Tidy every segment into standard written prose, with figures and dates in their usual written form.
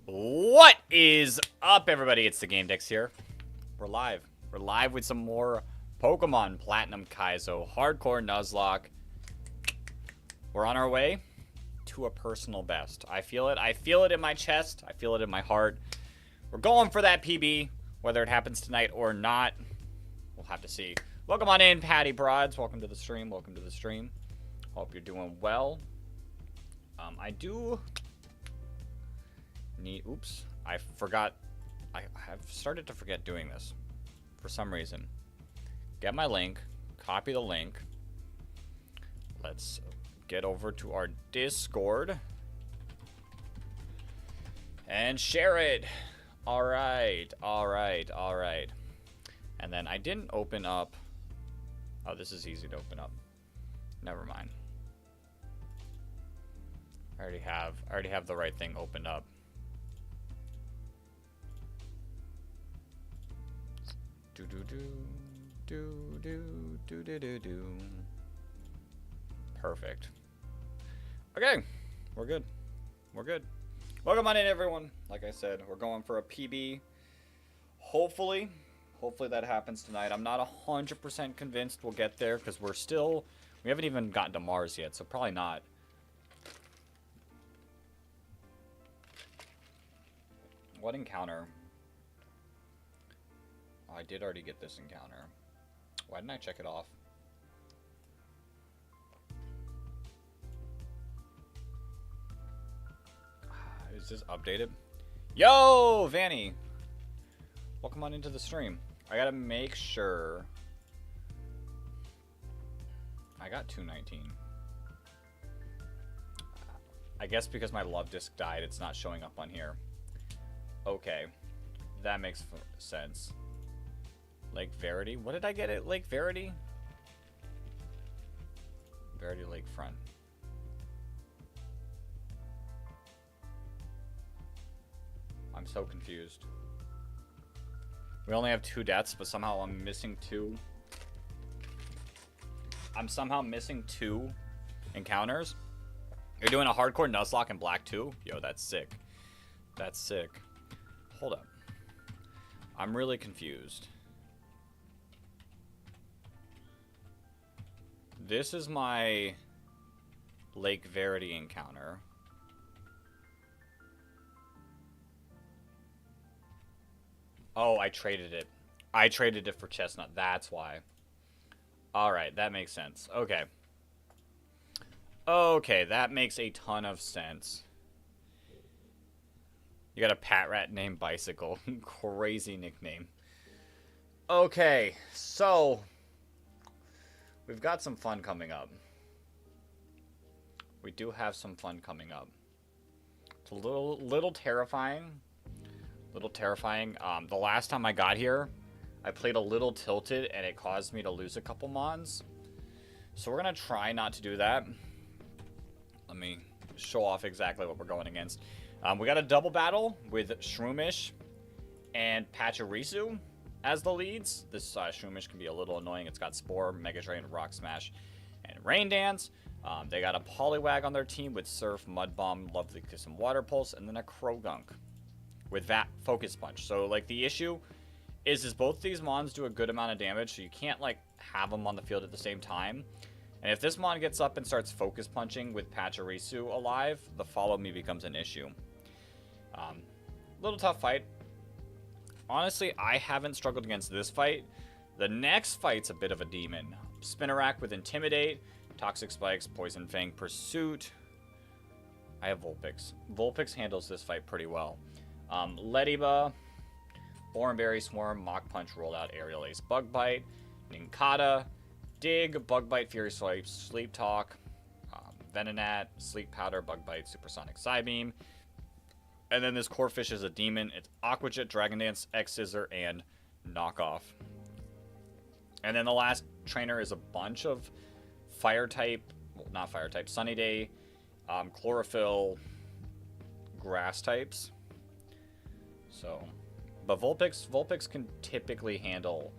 What is up, everybody? It's the Game Dex here. We're live. We're live with some more Pokemon Platinum Kaizo Hardcore Nuzlocke. We're on our way to a personal best. I feel it. I feel it in my chest. I feel it in my heart. We're going for that PB, whether it happens tonight or not. We'll have to see. Welcome on in, Patty Broads. Welcome to the stream. Welcome to the stream. Hope you're doing well. I do need, oops, I forgot, I've started to forget doing this for some reason. Get my link, copy the link. Let's get over to our Discord and share it. All right. And then I didn't open up, oh, this is easy to open up. Never mind. I already have the right thing opened up. Do. Perfect. Okay, we're good. We're good. Welcome on in, everyone. Like I said, we're going for a PB. Hopefully that happens tonight. I'm not 100% convinced we'll get there because we haven't even gotten to Mars yet, so probably not. What encounter? Oh, I did already get this encounter. Why didn't I check it off? Is this updated? Yo, Vanny! Welcome on into the stream. I gotta make sure. I got 219. I guess because my love disc died, it's not showing up on here. Okay. That makes sense. Lake Verity? What did I get at Lake Verity? Verity Lakefront. I'm so confused. We only have 2 deaths, but somehow I'm missing 2. I'm somehow missing 2 encounters. You're doing a hardcore Nuzlocke in black too? Yo, that's sick. That's sick. Hold up. I'm really confused. This is my Lake Verity encounter. Oh, I traded it. I traded it for Chestnut. That's why. Alright, that makes sense. Okay. Okay, that makes a ton of sense. You got a Pat Rat named Bicycle. Crazy nickname. Okay, so we've got some fun coming up. We do have some fun coming up. It's a little terrifying. Little terrifying. The last time I got here, I played a little tilted and it caused me to lose a couple mons. So we're gonna try not to do that. Let me show off exactly what we're going against. We got a double battle with Shroomish and Pachirisu as the leads. This Shroomish can be a little annoying. It's got Spore, Mega Drain, Rock Smash, and Rain Dance. They got a Poliwag on their team with Surf, Mud Bomb, Lovely Kiss, and Water Pulse, and then a Krogunk with that Focus Punch. So, like, the issue is both these mons do a good amount of damage, so you can't, like, have them on the field at the same time. And if this mon gets up and starts Focus Punching with Pachirisu alive, the Follow Me becomes an issue. Little tough fight. Honestly, I haven't struggled against this fight. The next fight's a bit of a demon. Spinarak with Intimidate, Toxic Spikes, Poison Fang, Pursuit. I have Vulpix. Vulpix handles this fight pretty well. Lediba, Oranberry Swarm, Mach Punch, Rollout, Aerial Ace, Bug Bite, Ninkata, Dig, Bug Bite, Fury Swipe, Sleep Talk, Venonat, Sleep Powder, Bug Bite, Supersonic Psybeam. And then this Corphish is a demon. It's Aqua Jet, Dragon Dance, X-Scissor, and Knockoff. And then the last trainer is a bunch of Fire type, well, not Fire type, Sunny Day, Chlorophyll, Grass types. So, but Vulpix can typically handle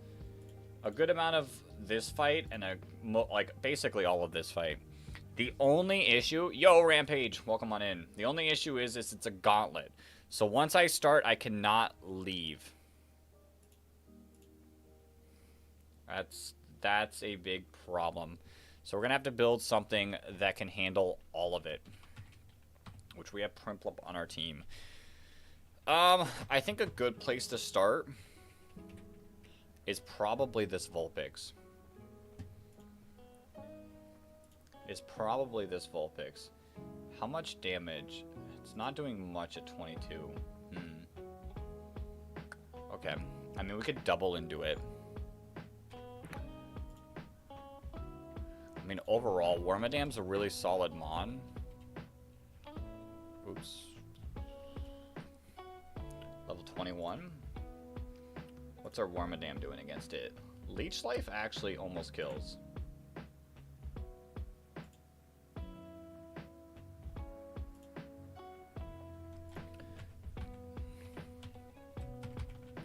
a good amount of this fight and like basically all of this fight. The only issue, yo Rampage, welcome on in. The only issue is it's a gauntlet. So once I start, I cannot leave. That's a big problem. So we're going to have to build something that can handle all of it. Which we have Primplop on our team. I think a good place to start is probably this Vulpix. How much damage? It's not doing much at 22. Okay. I mean, we could double into it. I mean, overall, Wormadam's a really solid mon. Oops. Level 21. What's our Wormadam doing against it? Leech Life actually almost kills.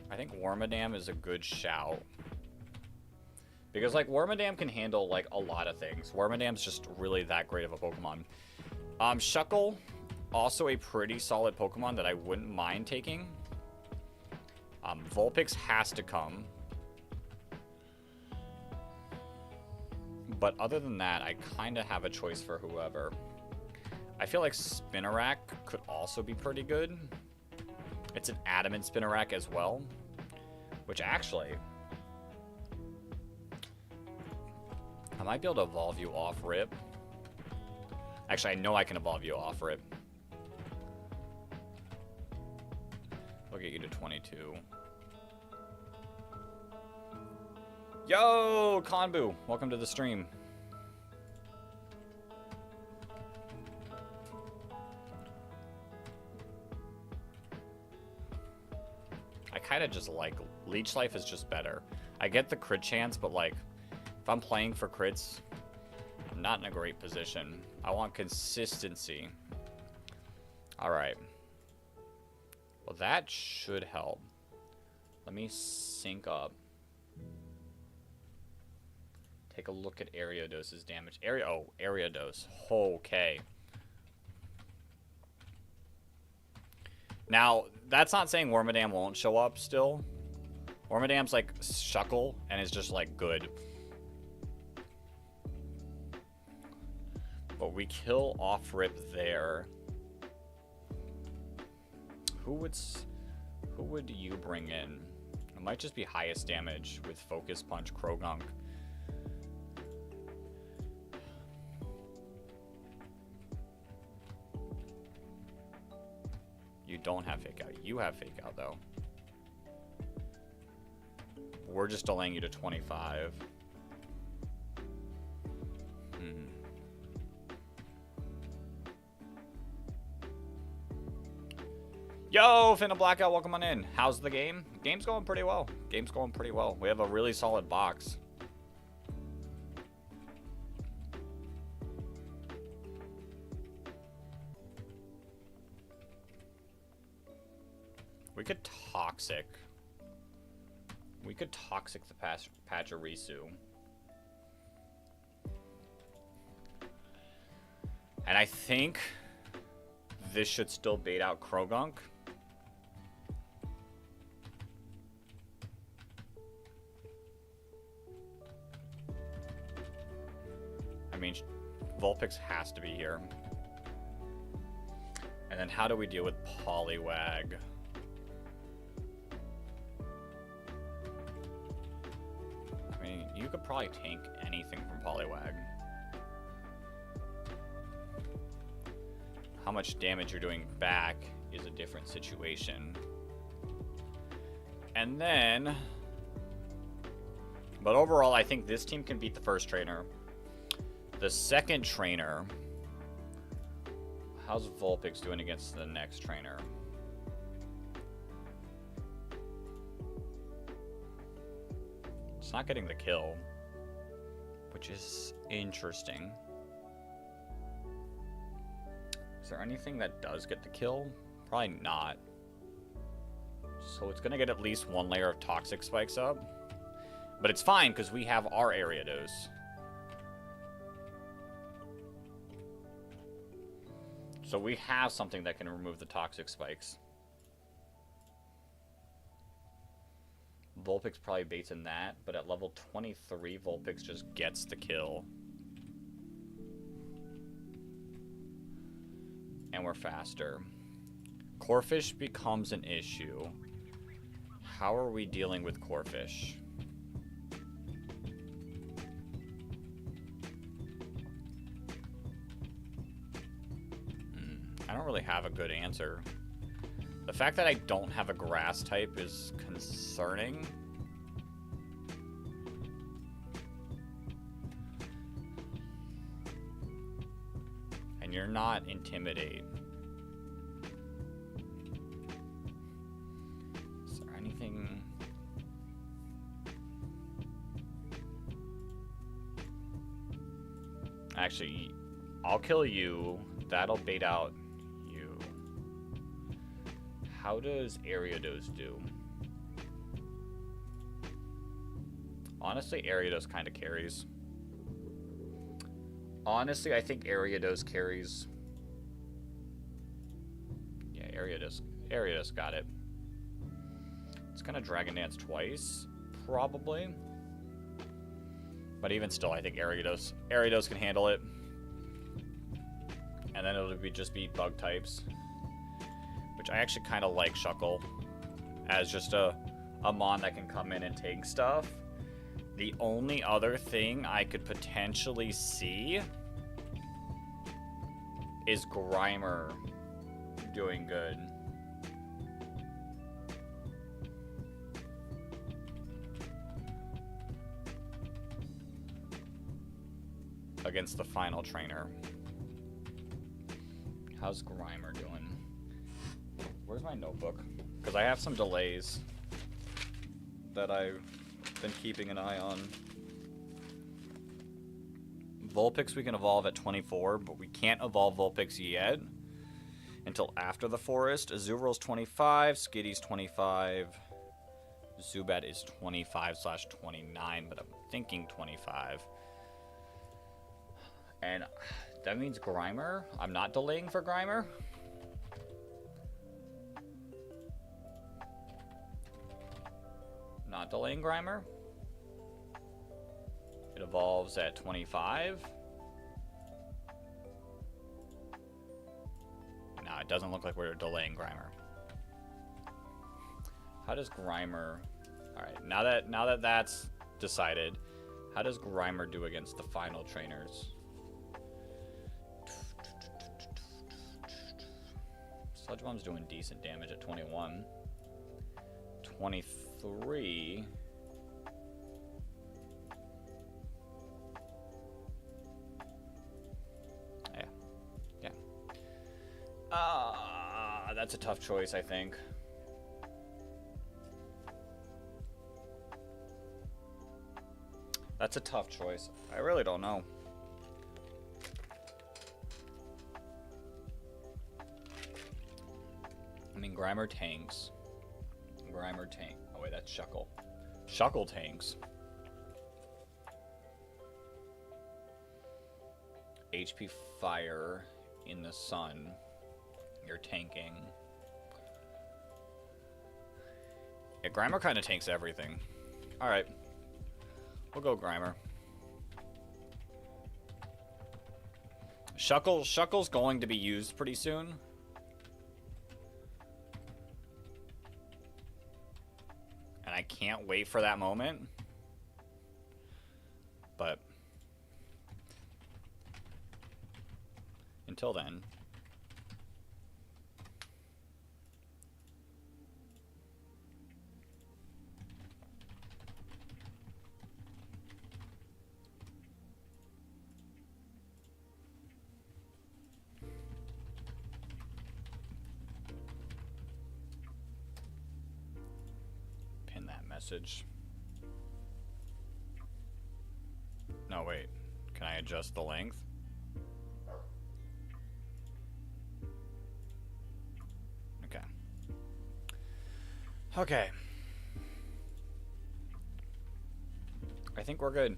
I think Wormadam is a good shout. Because, like, Wormadam can handle, like, a lot of things. Wormadam's just really that great of a Pokemon. Shuckle, also a pretty solid Pokemon that I wouldn't mind taking. Vulpix has to come. But other than that, I kind of have a choice for whoever. I feel like Spinarak could also be pretty good. It's an adamant Spinarak as well. Which actually... I might be able to evolve you off rip. Actually, I know I can evolve you off rip. We'll get you to 22. Yo, Konbu! Welcome to the stream. I kind of just like... Leech Life is just better. I get the crit chance, but like... If I'm playing for crits, I'm not in a great position. I want consistency. Alright. Well, that should help. Let me sync up. Take a look at Ariadose's damage. Ariadose. Okay. Now, that's not saying Wormadam won't show up still. Wormadam's like Shuckle and is just like good. But we kill off rip there. Who would you bring in? It might just be highest damage with Focus Punch Krogunk. You don't have Fake Out. You have Fake Out though. We're just delaying you to 25. Yo, Finna Blackout, welcome on in. How's the game? Game's going pretty well. Game's going pretty well. We have a really solid box. We could Toxic. We could Toxic the Pachirisu. And I think this should still bait out Krogunk. I mean, Vulpix has to be here. And then how do we deal with Poliwag? I mean, you could probably tank anything from Poliwag. How much damage you're doing back is a different situation. And then... But overall, I think this team can beat the first trainer. The second trainer... How's Vulpix doing against the next trainer? It's not getting the kill, which is interesting. Is there anything that does get the kill? Probably not. So it's going to get at least one layer of Toxic Spikes up. But it's fine because we have our Ariados. So we have something that can remove the Toxic Spikes. Vulpix probably baits in that, but at level 23, Vulpix just gets the kill. And we're faster. Corphish becomes an issue. How are we dealing with Corphish? I don't really have a good answer. The fact that I don't have a grass type is concerning. And you're not Intimidate. Is there anything... Actually, I'll kill you. That'll bait out you. How does Ariados do? Honestly, Ariados kind of carries. Honestly, I think Ariados carries. Yeah, Ariados got it. It's gonna Dragon Dance twice, probably. But even still, I think Ariados can handle it. And then it'll just be bug types. Which I actually kind of like Shuckle as just a mon that can come in and take stuff. The only other thing I could potentially see is Grimer doing good. Against the final trainer. How's Grimer doing? Where's my notebook? Because I have some delays that I've been keeping an eye on. Vulpix we can evolve at 24, but we can't evolve Vulpix yet until after the forest. Azumarill's 25, Skitty's 25, Zubat is 25/29, but I'm thinking 25. And that means Grimer. I'm not delaying for Grimer. Not delaying Grimer. It evolves at 25. No, it doesn't look like we're delaying Grimer. How does Grimer... Alright, now that that's decided, how does Grimer do against the final trainers? Sludge Bomb's doing decent damage at 21. 23. Yeah. That's a tough choice, I think. That's a tough choice. I really don't know. I mean, Grimer tanks. Oh wait, that's Shuckle. Shuckle tanks. HP Fire in the sun. You're tanking. Yeah, Grimer kind of tanks everything. Alright. We'll go Grimer. Shuckle's going to be used pretty soon. And I can't wait for that moment. But until then. Pin that message. No, wait. Can I adjust the length? Okay. Okay. I think we're good.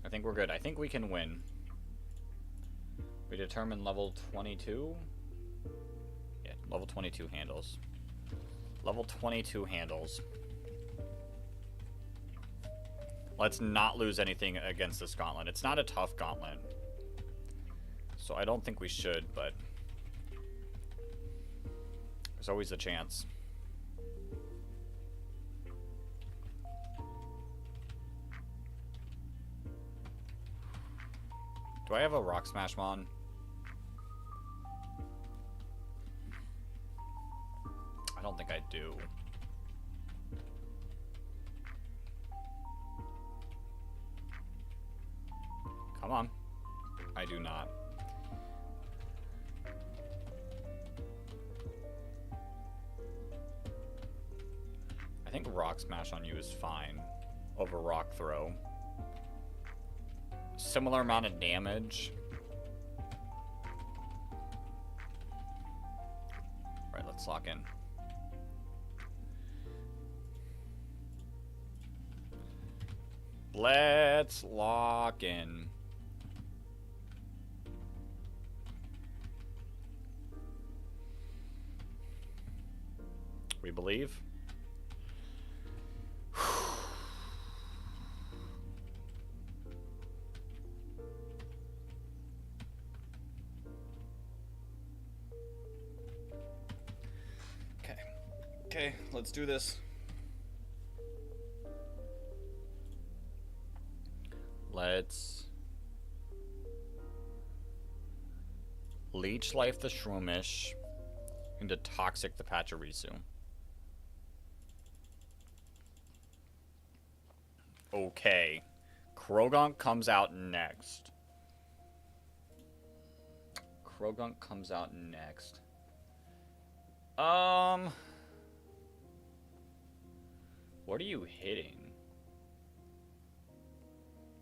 I think we're good. I think we can win. We determine level 22? Yeah, level 22 handles. Level 22 handles. Let's not lose anything against this gauntlet. It's not a tough gauntlet. So I don't think we should, but there's always a chance. Do I have a Rock Smash Mon? I don't think I do. Come on. I do not. I think Rock Smash on you is fine over Rock Throw. Similar amount of damage. Alright, let's lock in. Let's lock in. We believe. Okay, let's do this. Let's Leech Life the Shroomish into Toxic the Pachirisu. Okay. Krogunk comes out next. Krogunk comes out next. What are you hitting?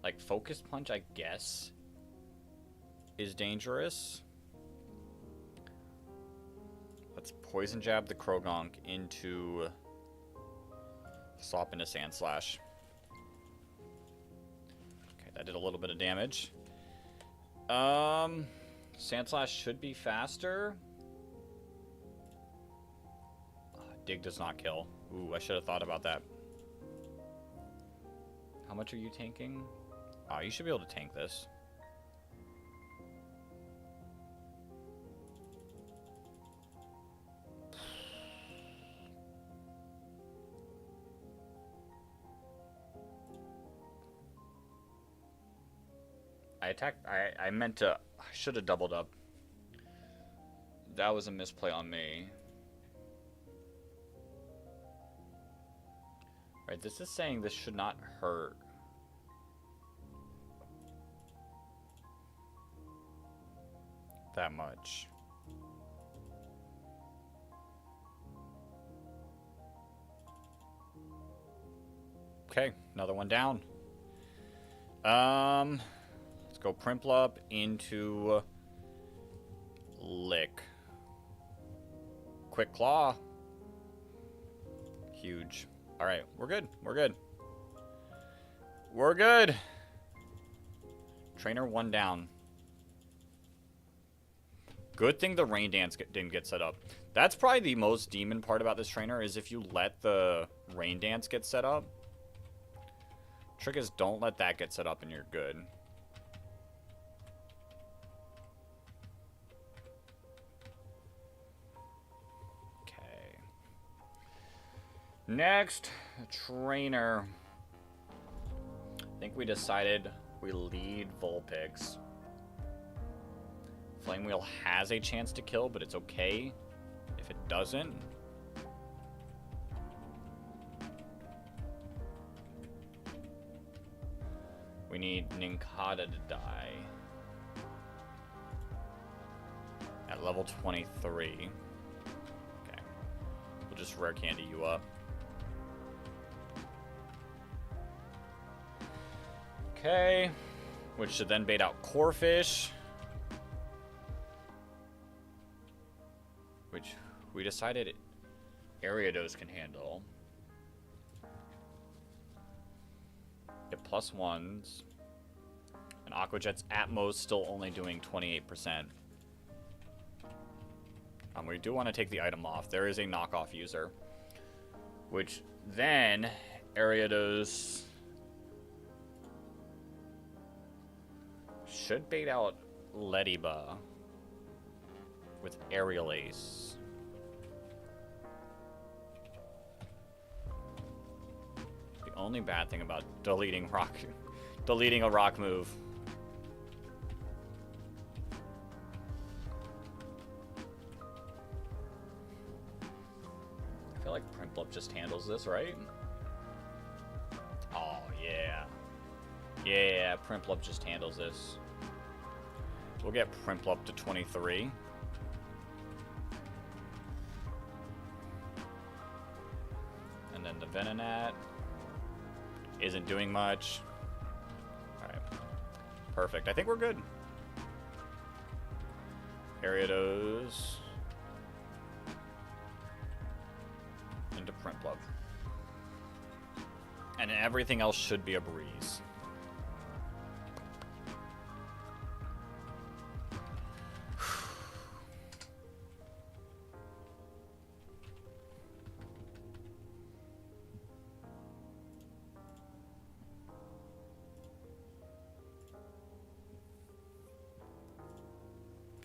Like, Focus Punch, I guess, is dangerous. Let's Poison Jab the Krogunk into... Swap into Sand Slash. Okay, that did a little bit of damage. Sand Slash should be faster. Dig does not kill. Ooh, I should have thought about that. How much are you tanking? Oh, you should be able to tank this. I attacked. I meant to. I should have doubled up. That was a misplay on me. Right, this is saying this should not hurt. That much. Okay, another one down. Let's go Primplup into Lick. Quick Claw. Huge. All right, we're good. We're good. We're good. Trainer 1 down. Good thing the Rain Dance didn't get set up. That's probably the most demon part about this trainer, is if you let the Rain Dance get set up. Trick is, don't let that get set up and you're good. Okay. Next trainer. I think we decided we lead Vulpix. Flame Wheel has a chance to kill, but it's okay if it doesn't. We need Nincada to die at level 23. Okay. We'll just Rare Candy you up. Okay. Which should then bait out Corphish. Which we decided Ariados can handle. Get +1s. And Aqua Jet's at most still only doing 28%. We do want to take the item off. There is a knockoff user. Which then Ariados should bait out Lediba with Aerial Ace. The only bad thing about deleting a rock move. I feel like Primplup just handles this, right? Oh, yeah. Yeah, Primplup just handles this. We'll get Primplup to 23. And then the Venonat isn't doing much. Alright. Perfect. I think we're good. Ariados into Primplup. And everything else should be a breeze.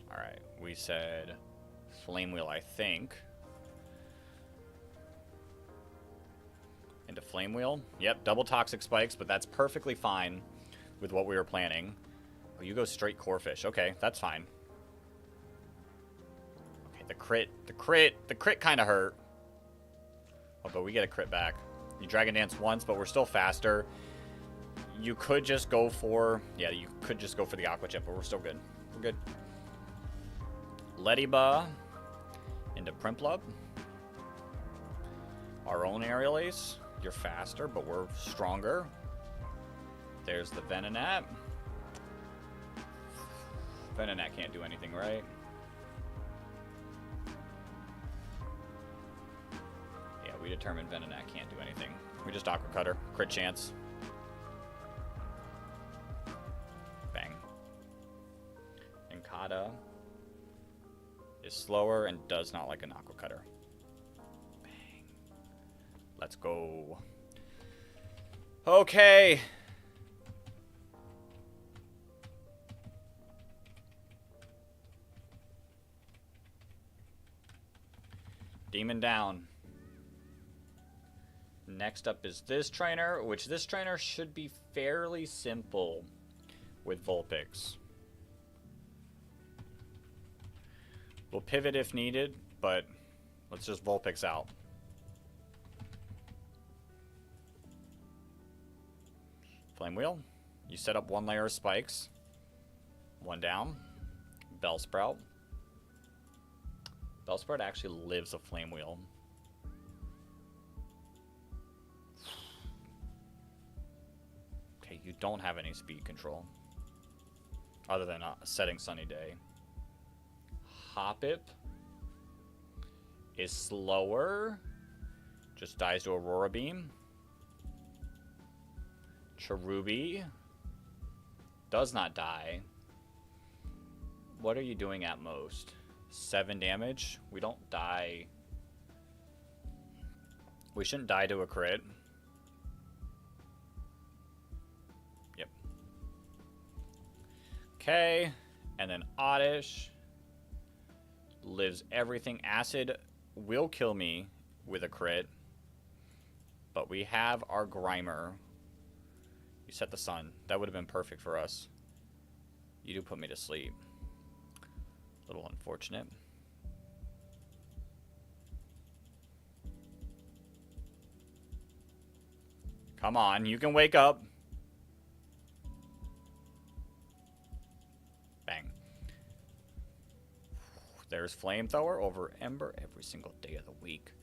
Alright, we said Flame Wheel, I think. Into Flame Wheel. Yep, double Toxic Spikes, but that's perfectly fine with what we were planning. Oh, you go straight Corefish. Okay, that's fine. Okay, the crit kind of hurt. Oh, but we get a crit back. You Dragon Dance once, but we're still faster. You could just go for... Yeah, you could just go for the Aqua Chip, but we're still good. We're good. Lediba into Primplup. Our own Aerial Ace. You're faster, but we're stronger. There's the Venonat. Venonat can't do anything, right? Yeah, we determined Venonat can't do anything. We just Aqua Cutter. Crit chance. Bang. Encada is slower and does not like an Aqua Cutter. Bang. Let's go. Okay. Demon down. Next up is this trainer, which this trainer should be fairly simple with Vulpix. We'll pivot if needed, but let's just Vulpix out. Flame Wheel. You set up one layer of spikes. One down. Bellsprout. Bellsprout actually lives a Flame Wheel. Okay, you don't have any speed control. Other than a setting sunny day. Hoppip is slower. Just dies to Aurora Beam. Cherubi does not die. What are you doing at most? 7 damage? We don't die. We shouldn't die to a crit. Yep. Okay. And then Oddish lives everything. Acid will kill me with a crit. But we have our Grimer. You set the sun. That would have been perfect for us. You do put me to sleep. A little unfortunate. Come on, you can wake up. Bang. There's Flamethrower over Ember every single day of the week.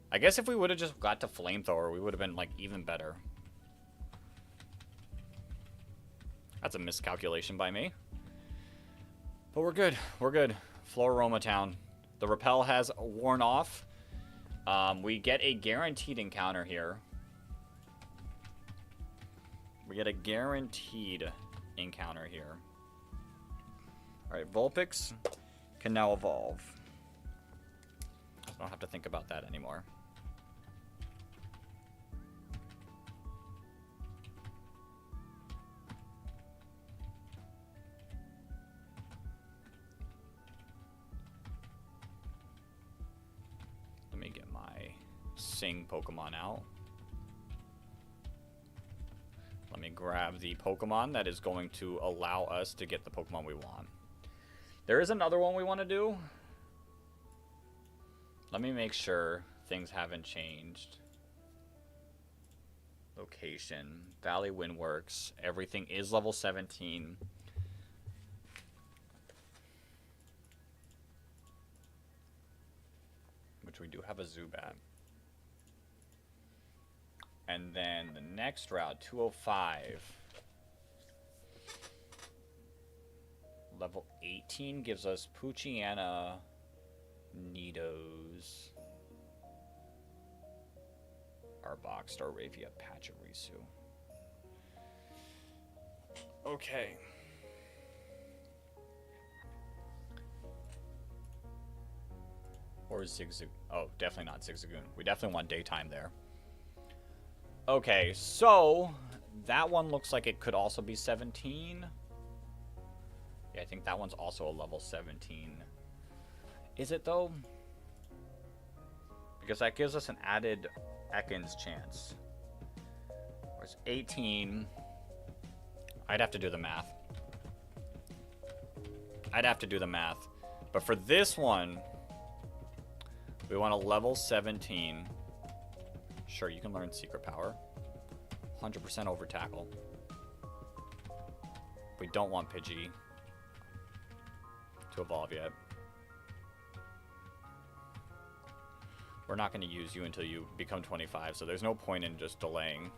I guess if we would have just got to Flamethrower, we would have been, like, even better. That's a miscalculation by me. But we're good. We're good. Floroma Town. The Repel has worn off. We get a guaranteed encounter here. We get a guaranteed encounter here. Alright, Vulpix can now evolve. I don't have to think about that anymore. Sing Pokemon out. Let me grab the Pokemon that is going to allow us to get the Pokemon we want. There is another one we want to do. Let me make sure things haven't changed. Location. Valley Windworks. Everything is level 17. Which we do have a Zubat. And then the next route, 205. Level 18 gives us Poochyena, Nidos, Arbok, Staravia, Pachirisu. Okay. Or Zigzag. Oh, definitely not Zigzagoon. We definitely want daytime there. Okay, so that one looks like it could also be 17. Yeah, I think that one's also a level 17. Is it though? Because that gives us an added Ekans chance. Whereas 18, I'd have to do the math. But for this one, we want a level 17. Sure, you can learn Secret Power. 100% over Tackle. We don't want Pidgey to evolve yet. We're not going to use you until you become 25, so there's no point in just delaying.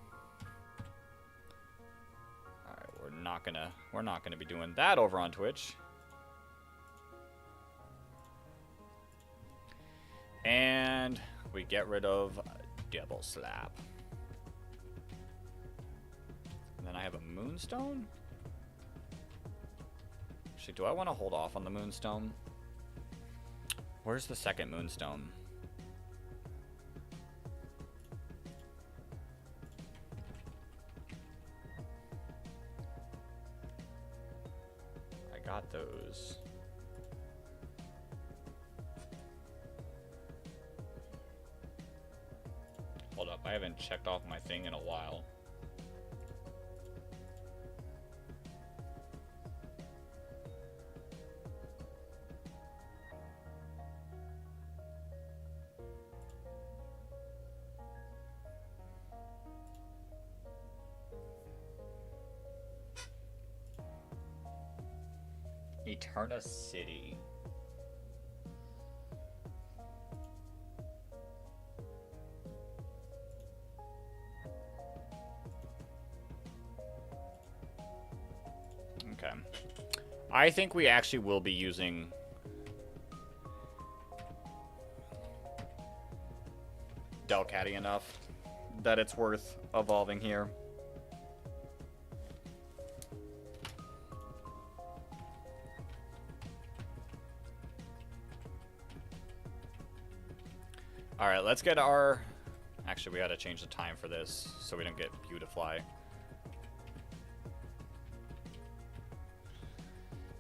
Alright, we're not gonna be doing that over on Twitch. And we get rid of Double Slap. And then I have a Moonstone? Actually, do I want to hold off on the Moonstone? Where's the second Moonstone? I got those. Hold up, I haven't checked off my thing in a while. Eterna City. Okay. I think we actually will be using Delcatty enough that it's worth evolving here. Alright, let's get our... Actually, we gotta change the time for this so we don't get Beautifly.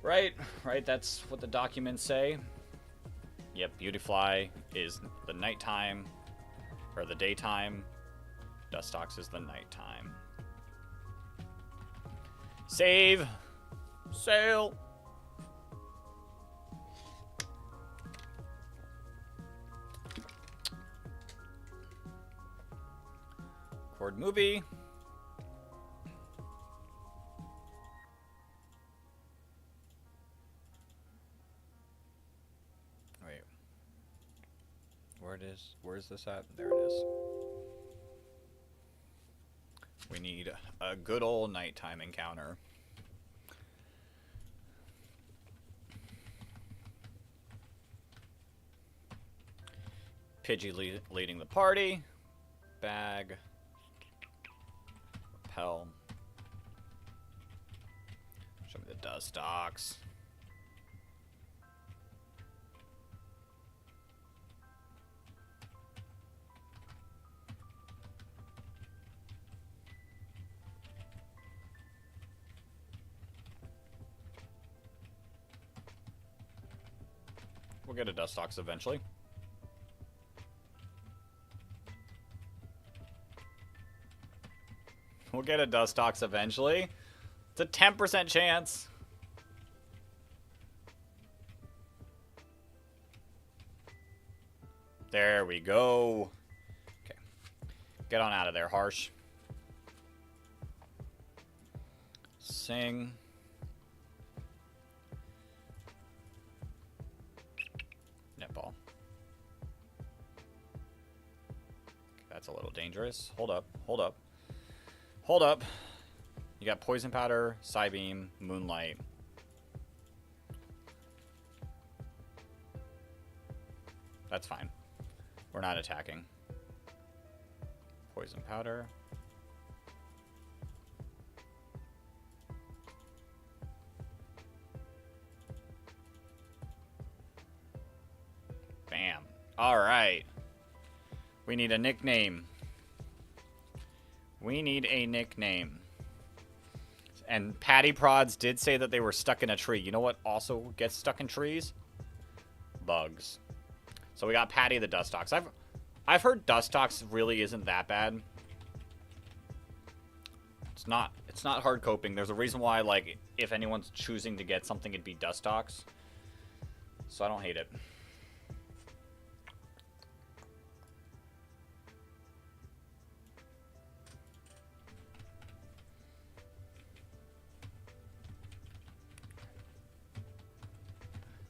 Right, that's what the documents say. Yep, Beautifly is the nighttime, or the daytime. Dustox is the nighttime. Save! Sail! Record movie. Wait. Where it is? Where is this at? There it is. We need a good old nighttime encounter. Pidgey leading the party. Bag. Repel. Show me the Dustox. We'll get a Dustox eventually. We'll get a Dustox eventually. It's a 10% chance. There we go. Okay. Get on out of there, Harsh. Sing. Netball. Okay, that's a little dangerous. Hold up. Hold up. Hold up. You got Poison Powder, Psybeam, Moonlight. That's fine. We're not attacking. Poison Powder. Bam. Alright. We need a nickname. We need a nickname. And Patty Prods did say that they were stuck in a tree. You know what also gets stuck in trees? Bugs. So we got Patty the Dustox. I've heard Dustox really isn't that bad. It's not hard coping. There's a reason why, like, if anyone's choosing to get something, it'd be Dustox. So I don't hate it.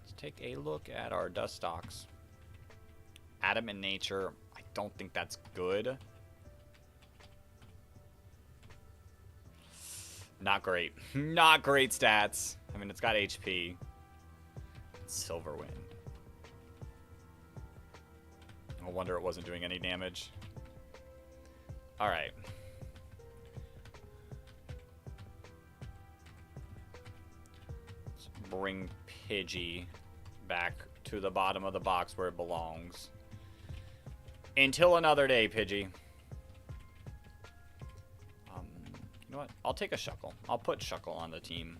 Let's take a look at our Dustox. Adamant Nature. I don't think that's good. Not great. Not great stats. I mean, it's got HP. Silverwind. No wonder it wasn't doing any damage. Alright. Let's bring Pidgey back to the bottom of the box where it belongs. Until another day, Pidgey. You know what? I'll take a Shuckle. I'll put Shuckle on the team.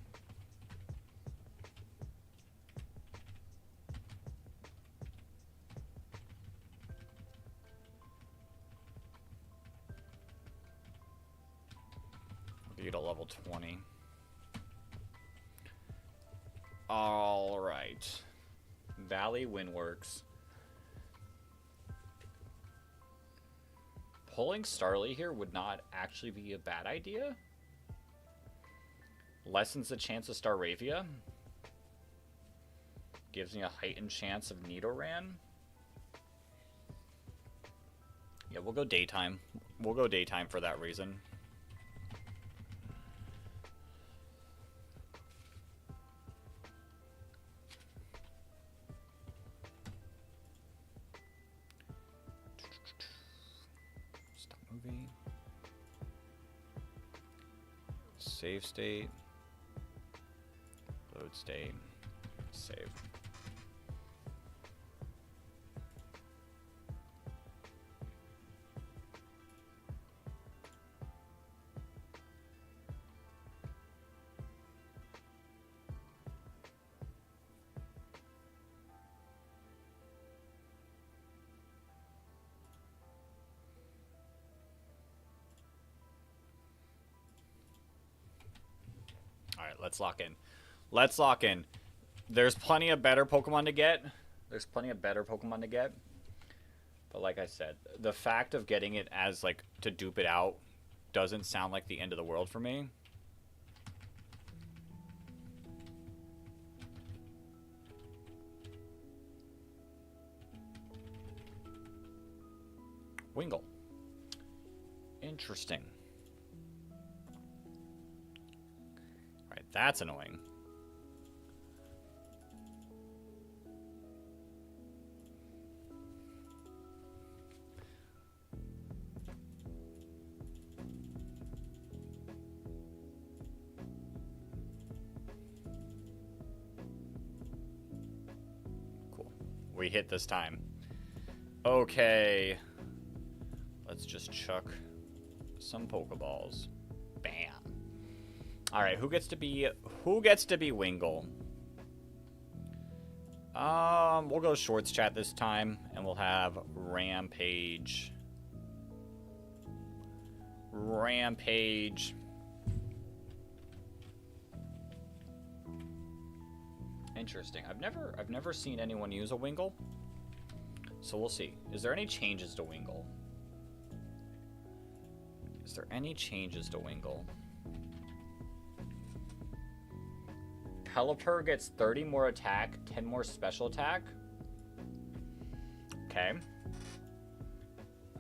Get a level 20. Alright. Valley Windworks. Pulling Starly here would not actually be a bad idea. Lessens the chance of Staravia. Gives me a heightened chance of Nidoran. Yeah, we'll go Daytime. We'll go Daytime for that reason. Save state. Load state. Save. Alright, let's lock in. Let's lock in. There's plenty of better Pokemon to get. But like I said, the fact of getting it as, like, to dupe it out doesn't sound like the end of the world for me. Wingull. Interesting. Alright, that's annoying. Cool. We hit this time. Okay. Let's just chuck some Pokeballs. Bam. All right, who gets to be Wingull? We'll go Shorts Chat this time, and we'll have Rampage Rampage. Interesting. I've never seen anyone use a Wingull. So we'll see. Is there any changes to Wingull? Is there any changes to Wingull? Pelipper gets 30 more attack, 10 more special attack. Okay.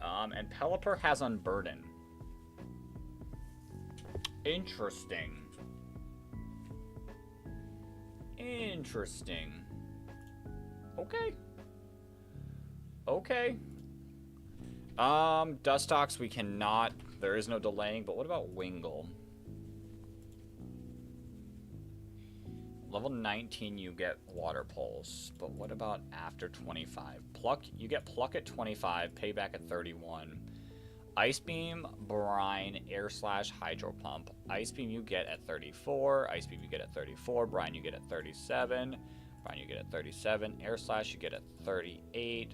And Pelipper has Unburden. Interesting. Interesting. Okay. Okay. Dustox we cannot. There is no delaying, but what about Wingull? Level 19 you get Water Pulse, but what about after 25? Pluck, you get Pluck at 25, Payback at 31. Ice Beam, Brine, Air Slash, Hydro Pump. Ice Beam you get at 34, Ice Beam you get at 34, Brine you get at 37, Brine you get at 37, Air Slash you get at 38.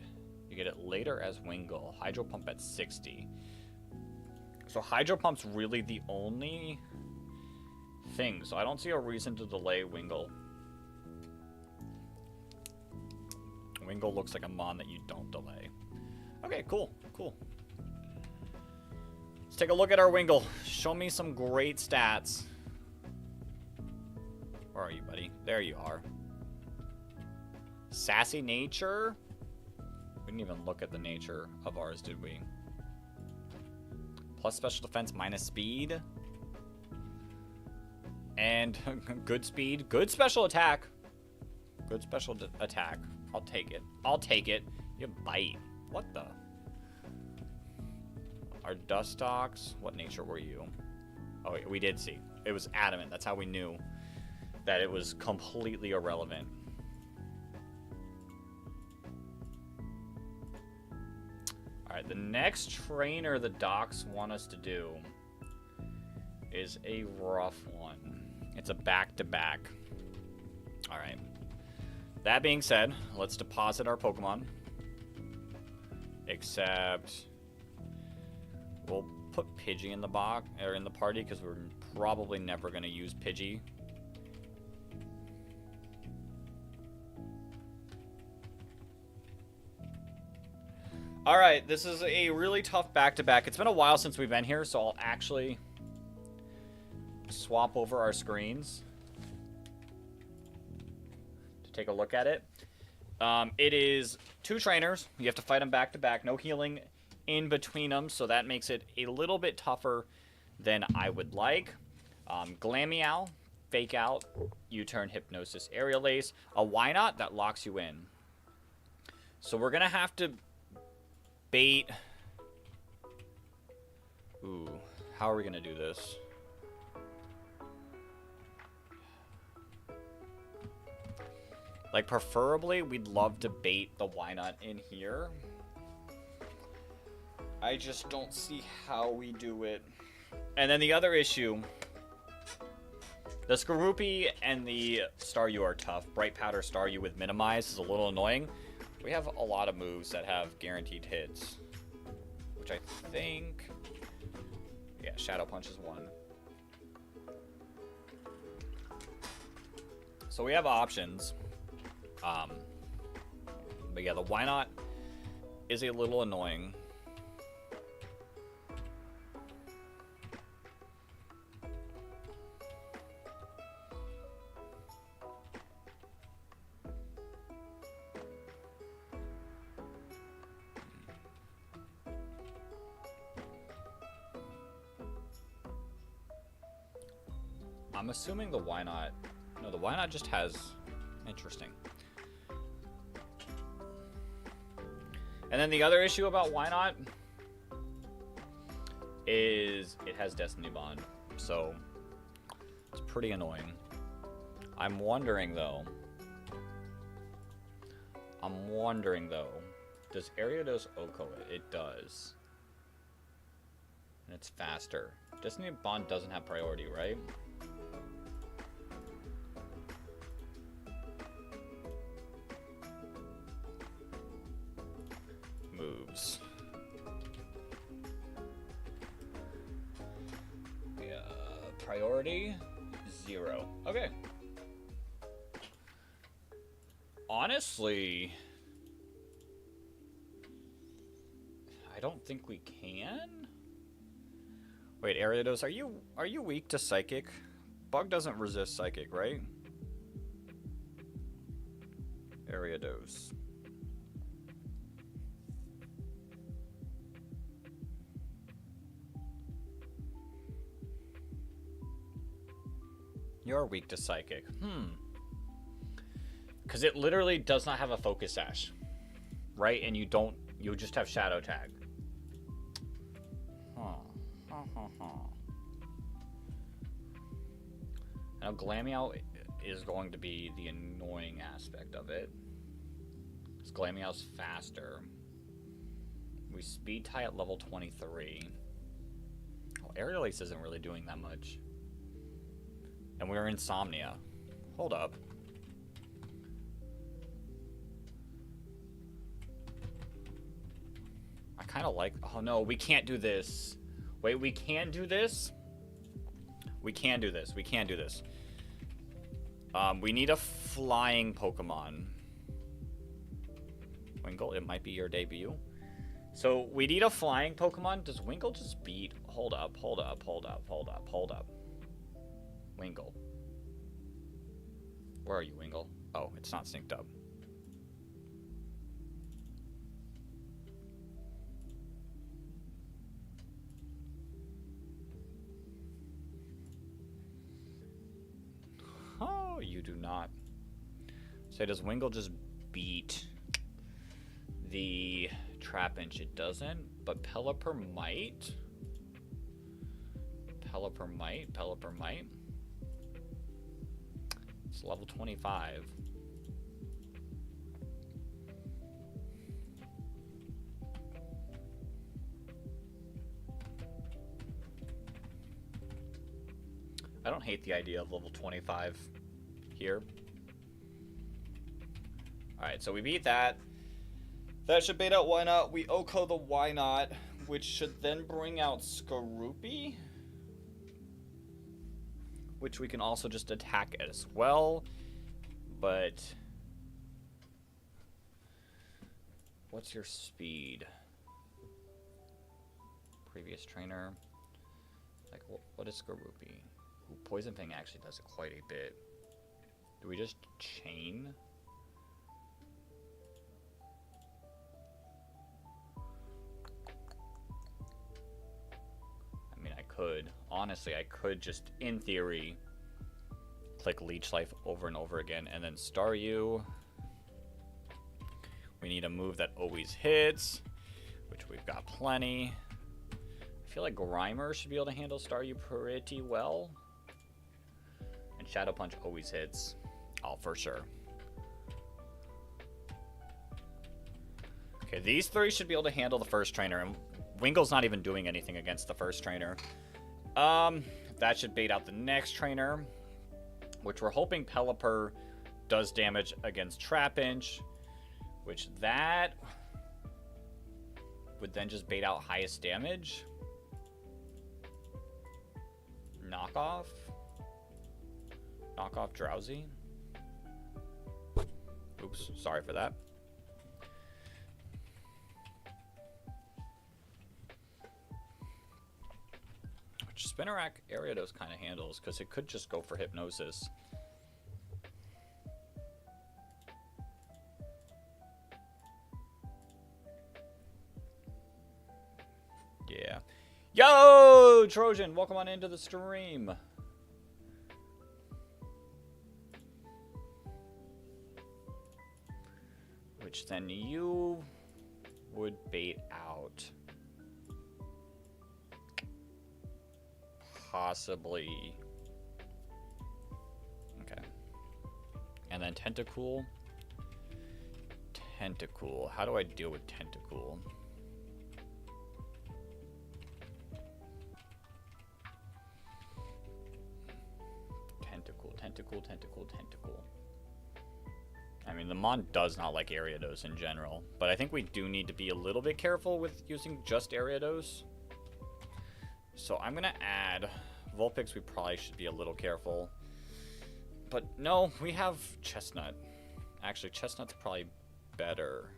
You get it later as Wingull. Hydro Pump at 60. So Hydro Pump's really the only thing. So I don't see a reason to delay Wingull. Wingull looks like a mon that you don't delay. Okay, cool. Cool. Let's take a look at our Wingull. Show me some great stats. Where are you, buddy? There you are. Sassy nature. We didn't even look at the nature of ours, did we? Plus special defense, minus speed. And good speed. Good special attack. Good special attack. I'll take it. I'll take it. You bite. What the? Our Dustox. What nature were you? Oh, we did see. It was adamant. That's how we knew that it was completely irrelevant. Alright, the next trainer the docs want us to do is a rough one. It's a back-to-back. Alright. That being said, let's deposit our Pokemon. Except we'll put Pidgey in the box or in the party because we're probably never going to use Pidgey. Alright, this is a really tough back-to-back. It's been a while since we've been here, so I'll actually swap over our screens to take a look at it. It is 2 trainers. You have to fight them back-to-back. No healing in between them, so that makes it a little bit tougher than I would like. Glameow, Fake Out, U-Turn, Hypnosis, Aerial Ace. A Wynot that locks you in. So we're going to have to bait. Ooh, how are we gonna do this? Like, preferably, we'd love to bait the Wynot in here. I just don't see how we do it. And then the other issue, the Skorupi and the Staryu are tough. Bright Powder Staryu with Minimize is a little annoying. We have a lot of moves that have guaranteed hits, which I think, yeah, Shadow Punch is one. So we have options. But yeah, the Wynot is a little annoying. I'm assuming the Wynot... No, the Wynot just has... Interesting. And then the other issue about Wynot is it has Destiny Bond. So, it's pretty annoying. I'm wondering, though... Does Ariados Oko it? It does. And it's faster. Destiny Bond doesn't have priority, right? Moves. Priority 0. Okay. Honestly, I don't think we can. Wait, Ariados, are you weak to Psychic? Bug doesn't resist Psychic, right? Ariados. You're weak to Psychic. Because it literally does not have a Focus Sash. Right? And you just have Shadow Tag. Now, Glameow is going to be the annoying aspect of it. Because Glameow's faster. We speed tie at level 23. Oh, Aerial Ace isn't really doing that much. And we're Insomnia. Hold up. I kind of like... Oh, no, we can't do this. Wait, we can do this? We can do this. We can do this. We need a flying Pokemon. Winkle, it might be your debut. So, we need a flying Pokemon. Does Winkle just beat... Hold up, hold up, hold up, hold up, hold up. Winkle. Where are you, Winkle? Oh, it's not synced up. Oh, you do not. So does Wingull just beat the Trapinch? It doesn't, but Pelipper might. Pelipper might. It's level 25. I don't hate the idea of level 25 here. Alright, so we beat that. That should bait out Why Not. We Oko the Why Not, which should then bring out Skorupi, which we can also just attack as well. But what's your speed? Previous trainer. Like, what is Skorupi? Ooh, Poison Fang actually does quite a bit. Do we just chain? I mean, I could. Honestly, I could just, in theory, click Leech Life over and over again and then Staryu. We need a move that always hits, which we've got plenty. I feel like Grimer should be able to handle Staryu pretty well. And Shadow Punch always hits. Oh, for sure. Okay, these three should be able to handle the first trainer, and Wingull's not even doing anything against the first trainer. That should bait out the next trainer, which we're hoping Pelipper does damage against Trapinch, which that would then just bait out highest damage. Knockoff Drowsy. Oops, sorry for that. Which Spinarak Ariados kind of handles, because it could just go for Hypnosis. Yeah. Yo, Trojan, welcome on into the stream. Which then you would bait out possibly. Okay. And then Tentacool. How do I deal with Tentacool? Tentacool. I mean, the Mon does not like Ariados in general, but I think we do need to be a little bit careful with using just Ariados. So I'm going to add Vulpix, we probably should be a little careful. But no, we have Chestnut. Actually, Chestnut's probably better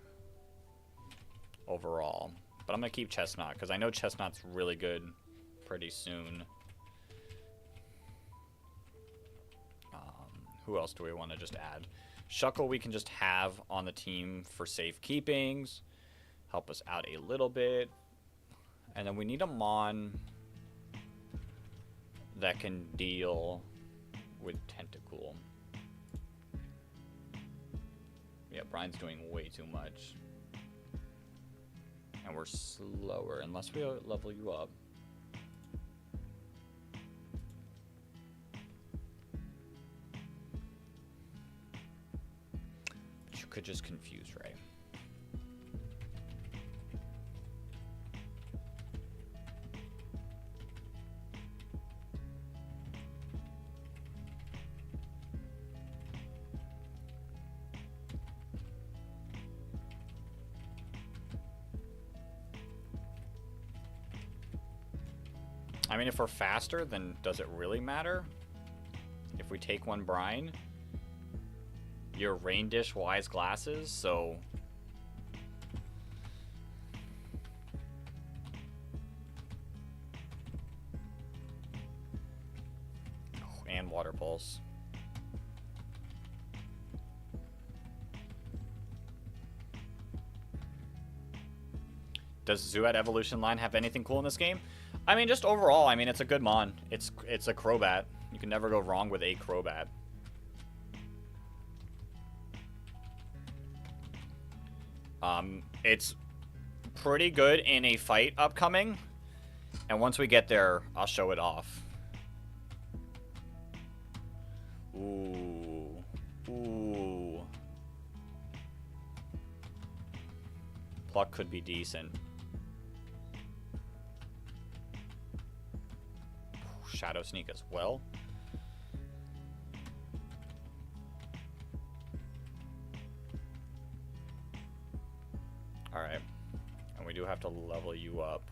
overall. But I'm going to keep Chestnut, because I know Chestnut's really good pretty soon. Who else do we want to just add? Shuckle we can just have on the team for safekeepings. Help us out a little bit. And then we need a Mon that can deal with Tentacool. Yeah, Brian's doing way too much. And we're slower unless we level you up. But you could just confuse Ray. I mean, if we're faster, then does it really matter? If we take one brine, you're rain dish wise glasses, so oh, and water pulse. Does Zuat evolution line have anything cool in this game? I mean, just overall, I mean, it's a good mon. It's a Crobat. You can never go wrong with a Crobat. It's pretty good in a fight upcoming. And once we get there, I'll show it off. Ooh. Ooh. Pluck could be decent. Shadow Sneak as well. Alright. And we do have to level you up.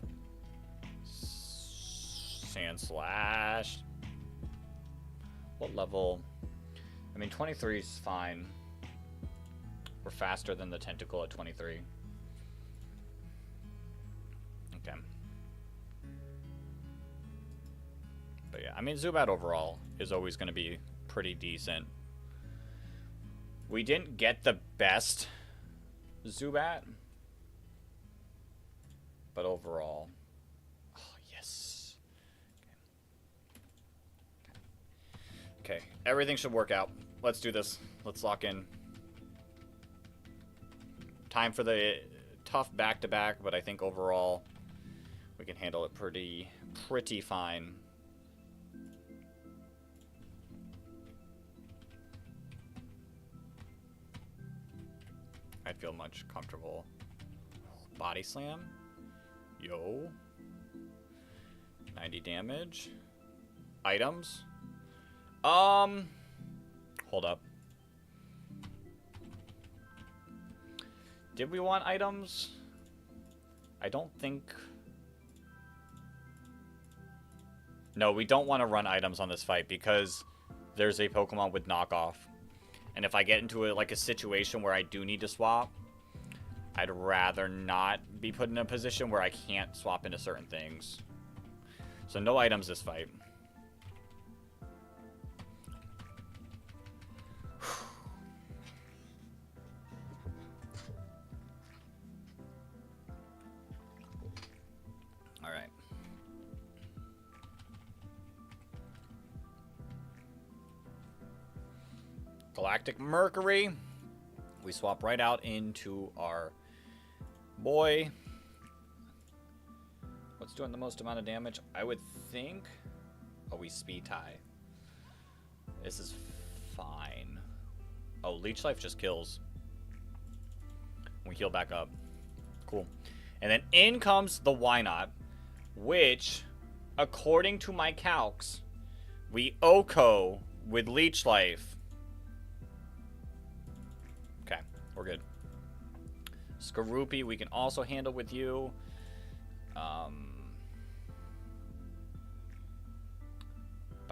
Sand Slash. What level? I mean, 23 is fine. We're faster than the Tentacle at 23. Okay. But yeah, I mean, Zubat overall is always going to be pretty decent. We didn't get the best Zubat, but overall, oh, yes. Okay, everything should work out. Let's do this. Let's lock in. Time for the tough back-to-back, but I think overall we can handle it pretty fine. I'd feel much comfortable. Body slam. Yo. 90 damage. Items. Hold up. Did we want items? I don't think... No, we don't want to run items on this fight because there's a Pokemon with knockoff. And if I get into a situation where I do need to swap, I'd rather not be put in a position where I can't swap into certain things. So no items this fight. All right. Galactic Mercury. We swap right out into our boy. What's doing the most amount of damage? I would think... Oh, we speed tie. This is fine. Oh, Leech Life just kills. We heal back up. Cool. And then in comes the Why Not, which, according to my calcs, we OHKO with Leech Life. Okay, we're good. Skorupi, we can also handle with you.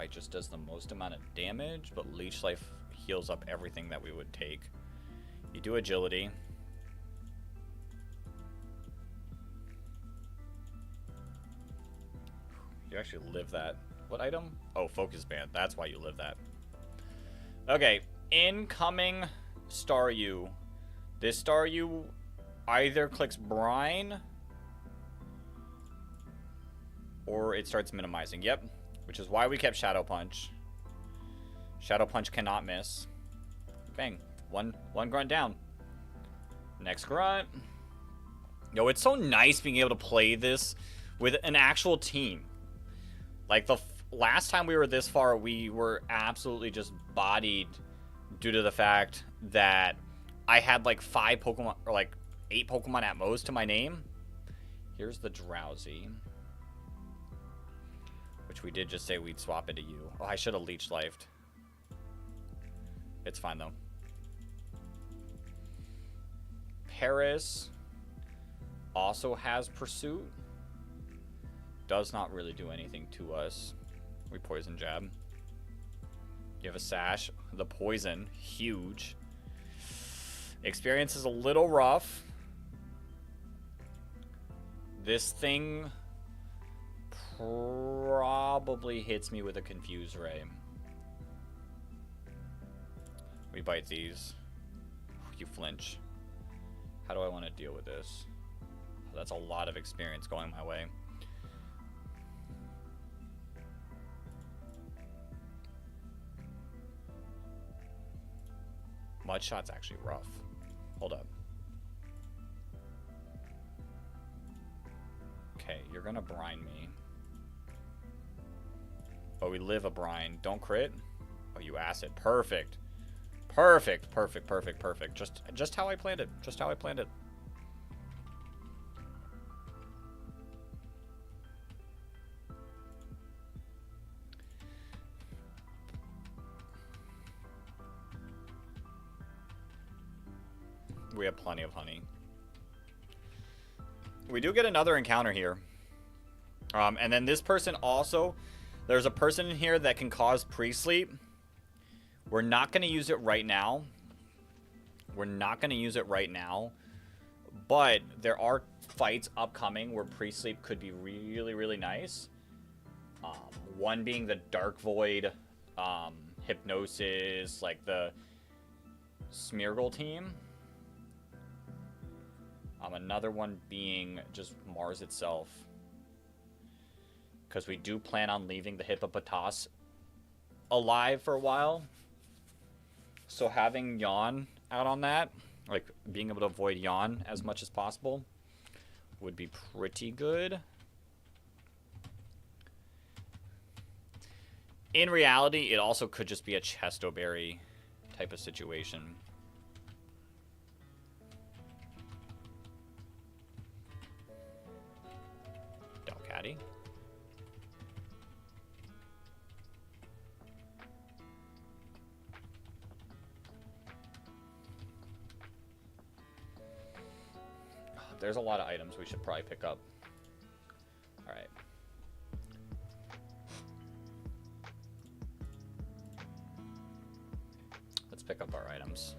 Bite just does the most amount of damage, but Leech Life heals up everything that we would take. You do Agility. You actually live that. What item? Oh, Focus Band. That's why you live that. Okay, incoming Staryu. This Staryu either clicks Brine or it starts minimizing. Yep, which is why we kept Shadow Punch. Shadow Punch cannot miss. Bang. One grunt down. Next grunt. Yo, it's so nice being able to play this with an actual team. Like, the last time we were this far, we were absolutely just bodied due to the fact that I had, like, 5 Pokemon, or, like, 8 Pokemon at most to my name. Here's the Drowsy, which we did just say we'd swap into you. Oh, I should have Leech Lifed. It's fine, though. Paris also has Pursuit. Does not really do anything to us. We Poison Jab. You have a Sash. The Poison, huge. Experience is a little rough. This thing probably hits me with a Confuse Ray. We bite these. You flinch. How do I want to deal with this? That's a lot of experience going my way. Mudshot's actually rough. Hold up. Okay, you're gonna brine me. Oh, we live a brine. Don't crit. Oh, you acid. Perfect. Perfect. Perfect. Perfect. Perfect. Just how I planned it. Just how I planned it. We have plenty of honey. We do get another encounter here. And then this person also, there's a person in here that can cause pre-sleep. We're not going to use it right now. We're not going to use it right now. But there are fights upcoming where pre-sleep could be really, really nice. One being the Dark Void, Hypnosis, like the Smeargle team. Another one being just Mars itself. Because we do plan on leaving the Hippopotas alive for a while. So having Yawn out on that, like being able to avoid Yawn as much as possible, would be pretty good. In reality, it also could just be a Chestoberry type of situation. Delcatty. There's a lot of items we should probably pick up. All right. Let's pick up our items.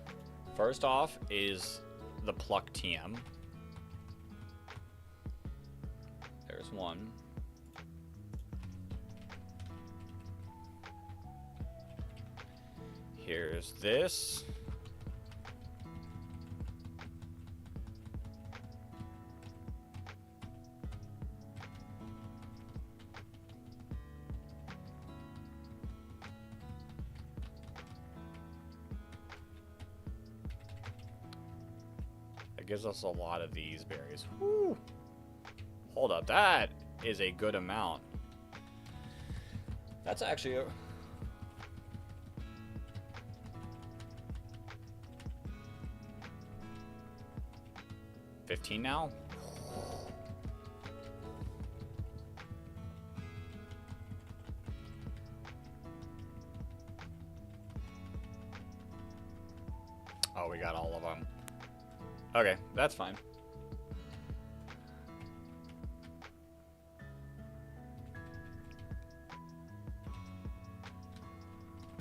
First off is the Pluck TM. There's one. Here's this. It gives us a lot of these berries. Woo! Hold up, that is a good amount. That's actually a... $15 now? Oh, we got all of them. Okay, that's fine.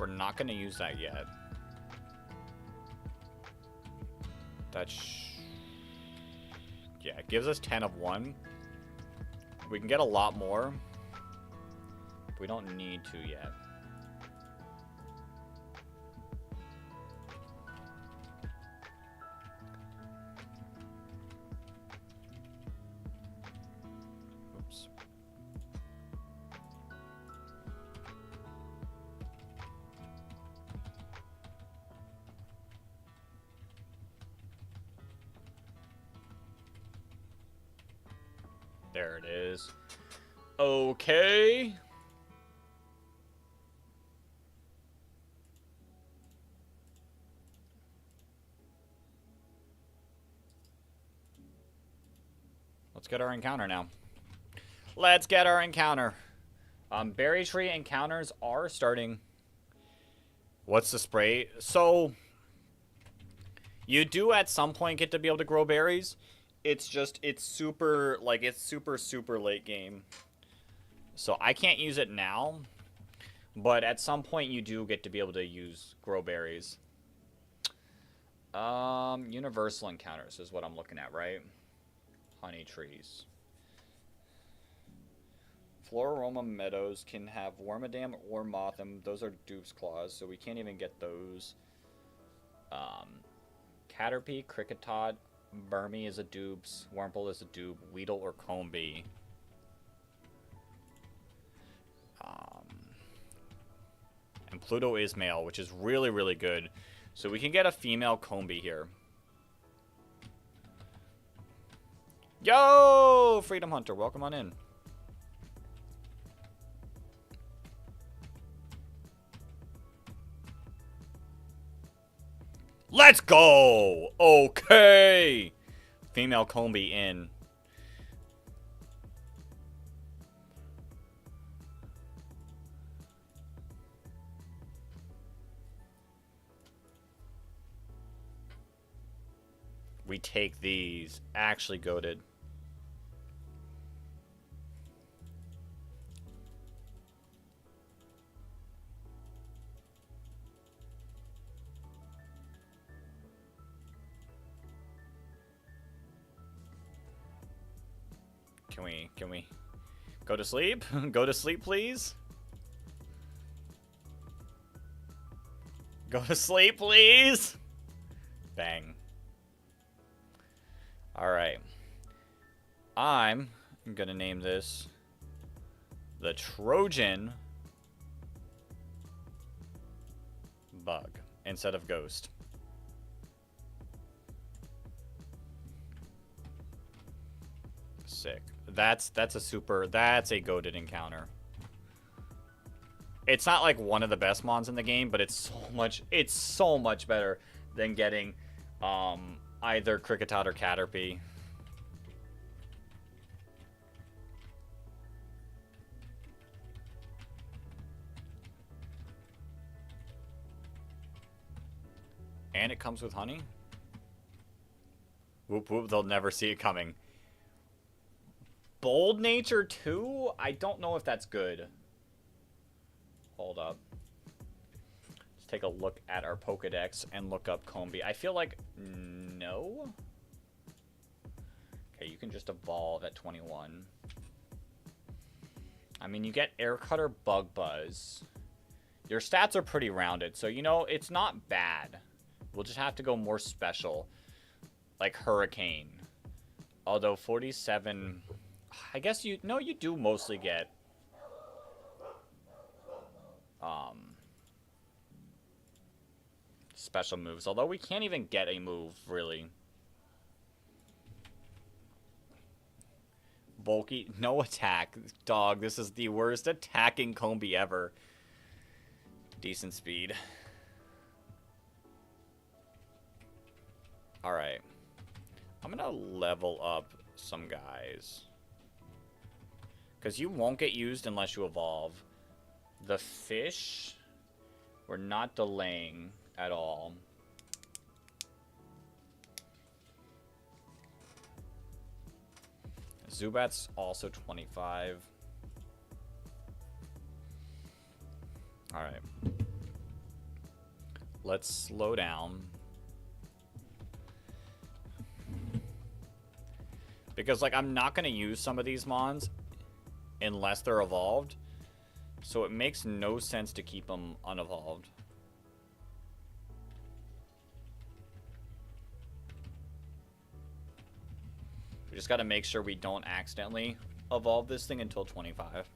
We're not going to use that yet. Yeah, it gives us 10 of 1. We can get a lot more. We don't need to yet. Oops. There it is. Okay. Let's get our encounter now. Let's get our encounter. Berry tree encounters are starting. What's the spray? So, you do at some point get to be able to grow berries. It's just, it's super late game. So I can't use it now. But at some point you do get to be able to grow berries. Universal encounters is what I'm looking at, right? Honey trees. Floraroma meadows can have Wormadam or Motham. Those are Dupe's claws, so we can't even get those. Caterpie, Cricketod, Burmy is a Dupes, Wurmple is a dupe, Weedle or Combee. And Pluto is male, which is really, really good. So we can get a female Combee here. Yo! Freedom Hunter, welcome on in. Let's go! Okay! Female Combee in. We take these. Actually goated. Can we go to sleep? Go to sleep, please. Go to sleep, please. Bang. All right. I'm gonna name this the Trojan Bug instead of Ghost. Sick. That's a goated encounter. It's not like one of the best mons in the game, but it's so much better than getting either Cricketod or Caterpie. And it comes with honey. Whoop whoop, they'll never see it coming. Bold Nature 2? I don't know if that's good. Hold up. Let's take a look at our Pokedex and look up Combee. I feel like no. Okay, you can just evolve at 21. I mean, you get Air Cutter, Bug Buzz. Your stats are pretty rounded, so, you know, it's not bad. We'll just have to go more special, like Hurricane. Although 47, I guess you do mostly get special moves. Although we can't even get a move, really. Bulky, no attack. Dog, this is the worst attacking Combee ever. Decent speed. Alright. I'm gonna level up some guys. Because you won't get used unless you evolve. The fish, we're not delaying at all. Zubat's also 25. Alright. Let's slow down. Because, like, I'm not going to use some of these mons unless they're evolved. So it makes no sense to keep them unevolved. We just got to make sure we don't accidentally evolve this thing until 25.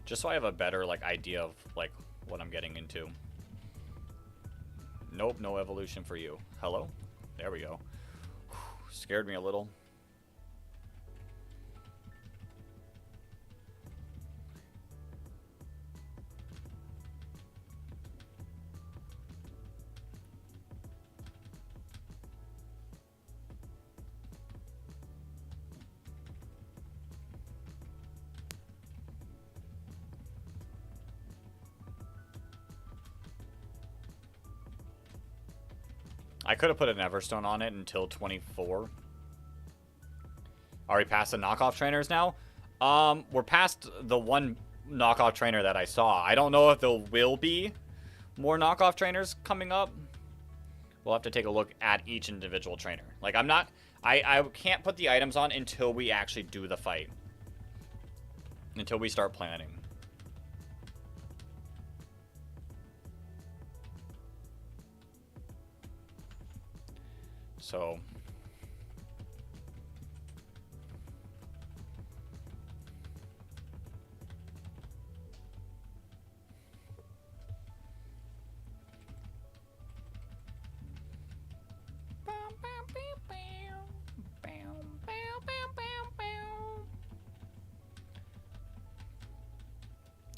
Just so I have a better, like, idea of, like, what I'm getting into. Nope, no evolution for you. Hello? There we go. Whew, scared me a little. I could have put an Everstone on it until 24. Are we past the knockoff trainers now? We're past the one knockoff trainer that I saw. I don't know if there will be more knockoff trainers coming up. We'll have to take a look at each individual trainer. Like, I can't put the items on until we actually do the fight. Until we start planning. So...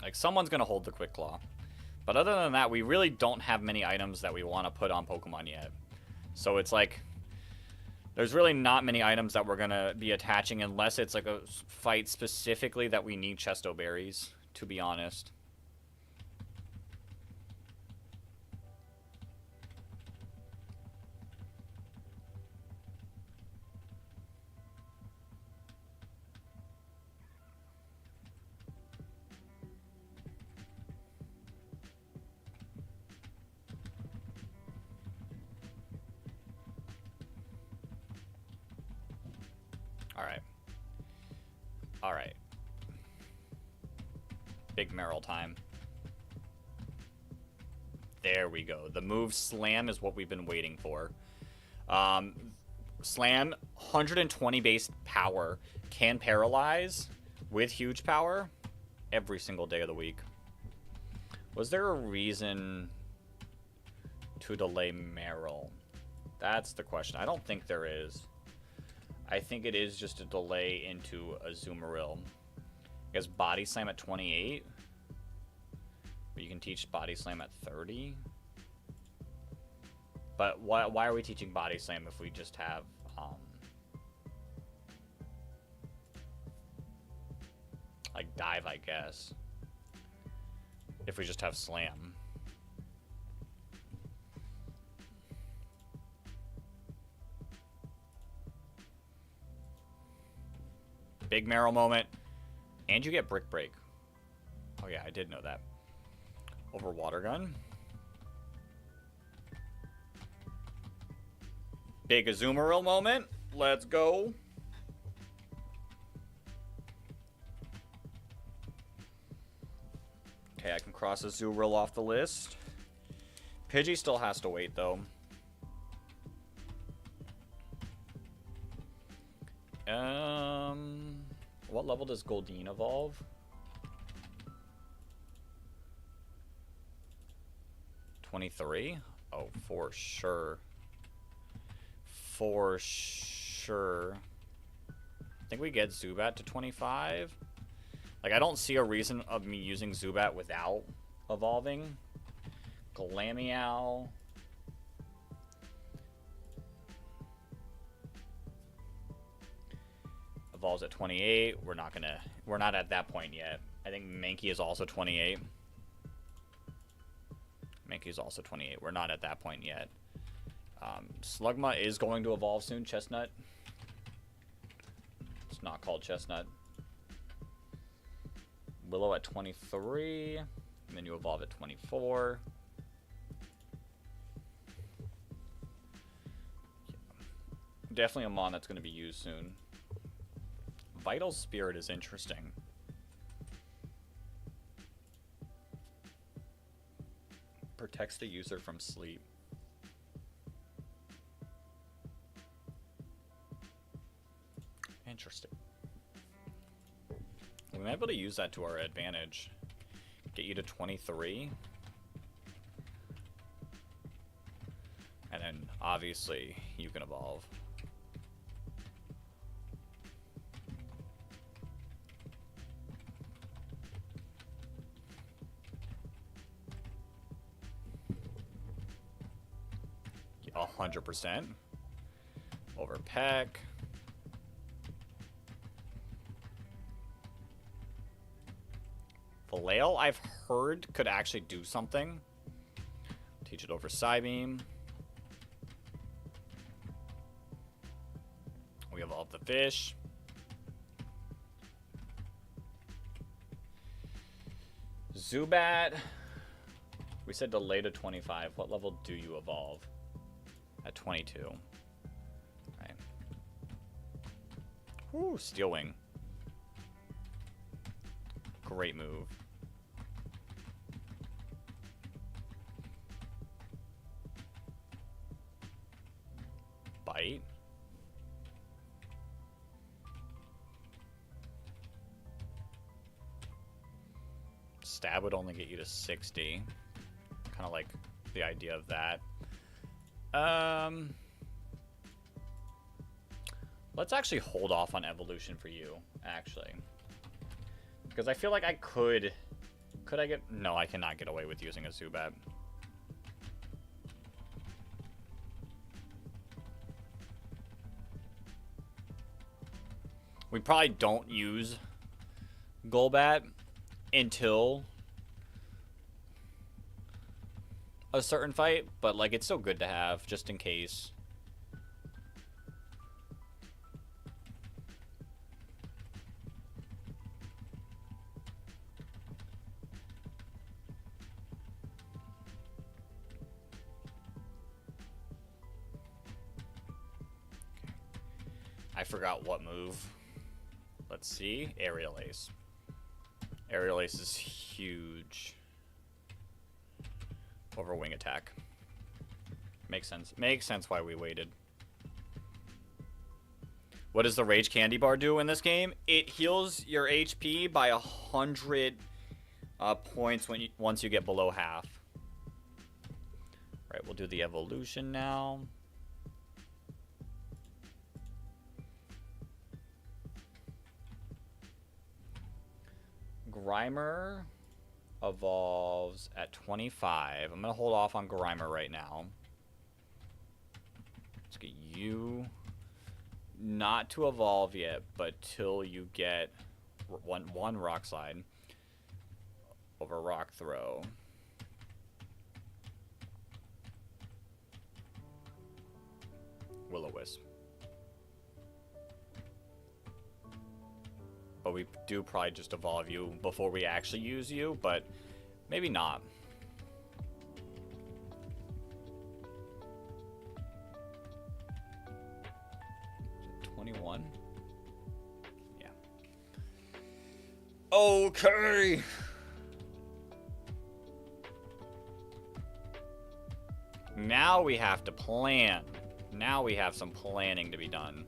like, someone's gonna hold the Quick Claw. But other than that, we really don't have many items that we want to put on Pokemon yet. So it's like... there's really not many items that we're going to be attaching unless it's like a fight specifically that we need Chesto Berries, to be honest. Alright. Big Meryl time. There we go. The move Slam is what we've been waiting for. Slam, 120 base power, can paralyze with huge power every single day of the week. Was there a reason to delay Meryl? That's the question. I don't think there is. I think it is just a delay into Azumarill. I guess Body Slam at 28. But you can teach Body Slam at 30. But why are we teaching Body Slam if we just have... like Dive, I guess. If we just have Slam. Big Meryl moment. And you get Brick Break. Oh yeah, I did know that. Over Water Gun. Big Azumarill moment. Let's go. Okay, I can cross Azumarill off the list. Pidgey still has to wait, though. What level does Goldeen evolve? $23? Oh, for sure. For sure. I think we get Zubat to 25. Like, I don't see a reason of me using Zubat without evolving. Glameow. Evolves at 28. We're not at that point yet. I think Mankey is also 28. Mankey is also 28. We're not at that point yet. Slugma is going to evolve soon. Chestnut. It's not called Chestnut. Willow at 23. And then you evolve at 24. Definitely a mon that's going to be used soon. Vital Spirit is interesting. Protects the user from sleep. Interesting. We might be able to use that to our advantage. Get you to 23. And then, obviously, you can evolve. Yeah, 100%. Over Peck. Vallejo, I've heard, could actually do something. Teach it over Psybeam. We evolve the fish. Zubat. We said delay to 25. What level do you evolve? At 22. Right. Woo, Steel Wing. Great move. Bite. Stab would only get you to 60. Kind of like the idea of that. Let's actually hold off on evolution for you, actually. Because I feel like I could... Could I get... No, I cannot get away with using a Zubat. We probably don't use Golbat until a certain fight, but like it's still good to have just in case. I forgot what move. Let's see. Aerial Ace. Aerial Ace is huge. Over Wing Attack. Makes sense. Makes sense why we waited. What does the Rage Candy Bar do in this game? It heals your HP by 100 points once you get below half. Alright, we'll do the evolution now. Grimer evolves at 25. I'm going to hold off on Grimer right now. Let's get you not to evolve yet, but till you get one Rock Slide over Rock Throw. Will-O-Wisp. But we do probably just evolve you before we actually use you, but maybe not. Is it 21? Yeah. Okay. Now we have to plan. Now we have some planning to be done.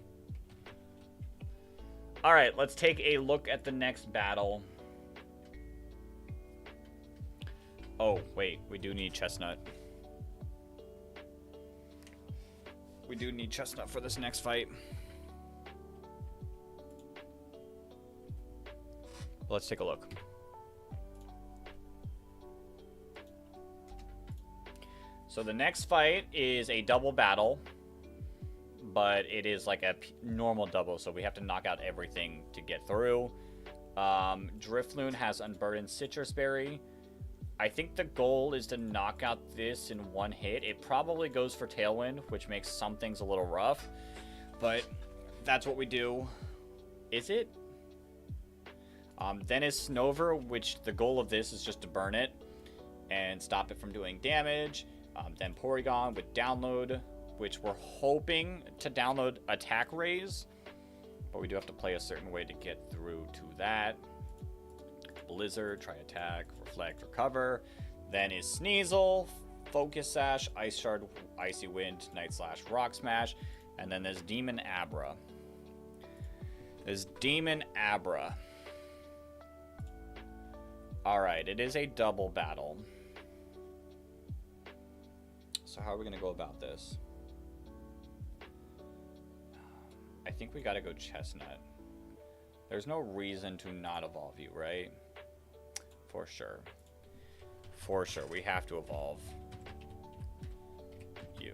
Alright, let's take a look at the next battle. Oh, wait. We do need Chestnut. We do need Chestnut for this next fight. Let's take a look. So the next fight is a double battle. But it is like a normal double, so we have to knock out everything to get through. Drifloon has Unburdened Citrus Berry. I think the goal is to knock out this in one hit. It probably goes for Tailwind, which makes some things a little rough. But that's what we do. Is it? Then is Snover, which the goal of this is just to burn it and stop it from doing damage. Then Porygon with Download, which we're hoping to download Attack Raise. But we do have to play a certain way to get through to that. Blizzard, try attack, reflect, recover. Then is Sneasel, Focus Sash, Ice Shard, Icy Wind, Night Slash, Rock Smash. And then there's Demon Abra. There's Demon Abra. Alright, it is a double battle. So how are we going to go about this? I think we got to go Chestnut. There's no reason to not evolve you, right? For sure. For sure, we have to evolve you.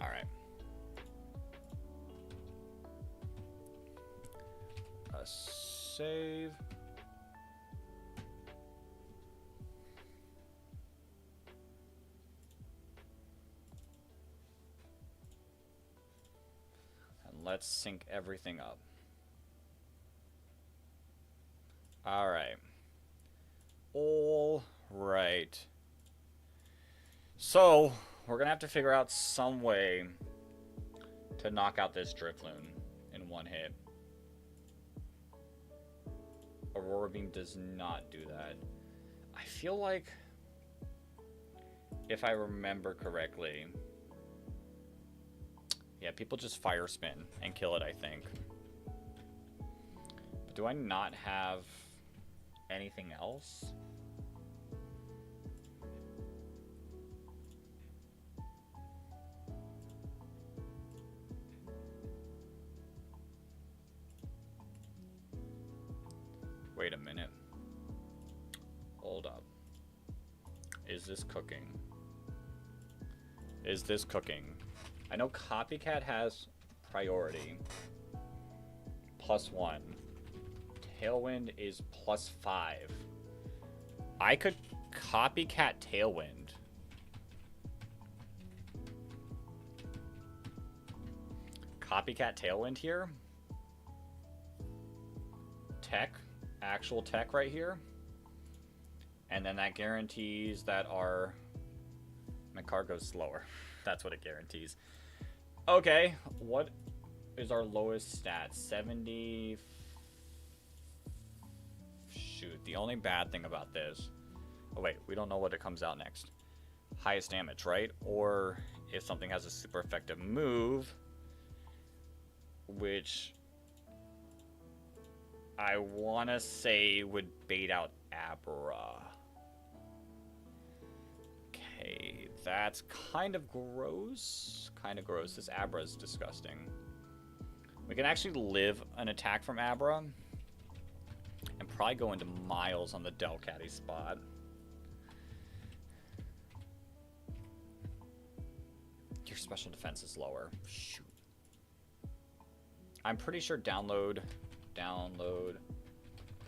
Alright. Save. Let's sync everything up. All right. All right. So, we're going to have to figure out some way to knock out this Drifloon in one hit. Aurora Beam does not do that. I feel like, if I remember correctly, yeah, people just Fire Spin and kill it, I think. But do I not have anything else? Wait a minute. Hold up. Is this cooking? Is this cooking? I know Copycat has priority. +1. Tailwind is +5. I could Copycat Tailwind. Copycat Tailwind here. Tech. Actual tech right here. And then that guarantees that my car goes slower. That's what it guarantees. Okay, what is our lowest stat? 70. Shoot, the only bad thing about this. Oh wait, we don't know what it comes out next. Highest damage, right? Or if something has a super effective move, which I want to say would bait out Abra. Okay, that's kind of gross. Kind of gross. This Abra is disgusting. We can actually live an attack from Abra and probably go into Miles on the Delcatty spot. Your special defense is lower. Shoot. I'm pretty sure download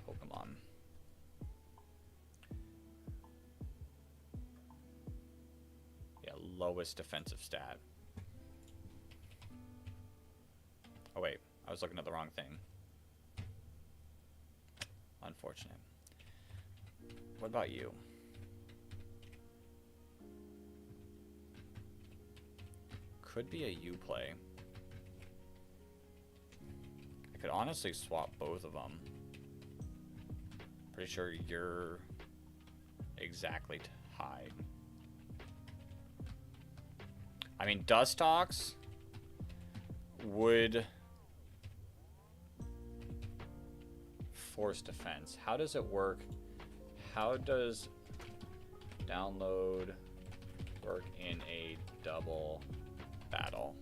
Pokemon. Yeah, lowest defensive stat. Oh wait, I was looking at the wrong thing. Unfortunate. What about you? Could be a U play. I could honestly swap both of them. Pretty sure you're exactly high. I mean, Dustox would force defense. How does it work? How does download work in a double battle?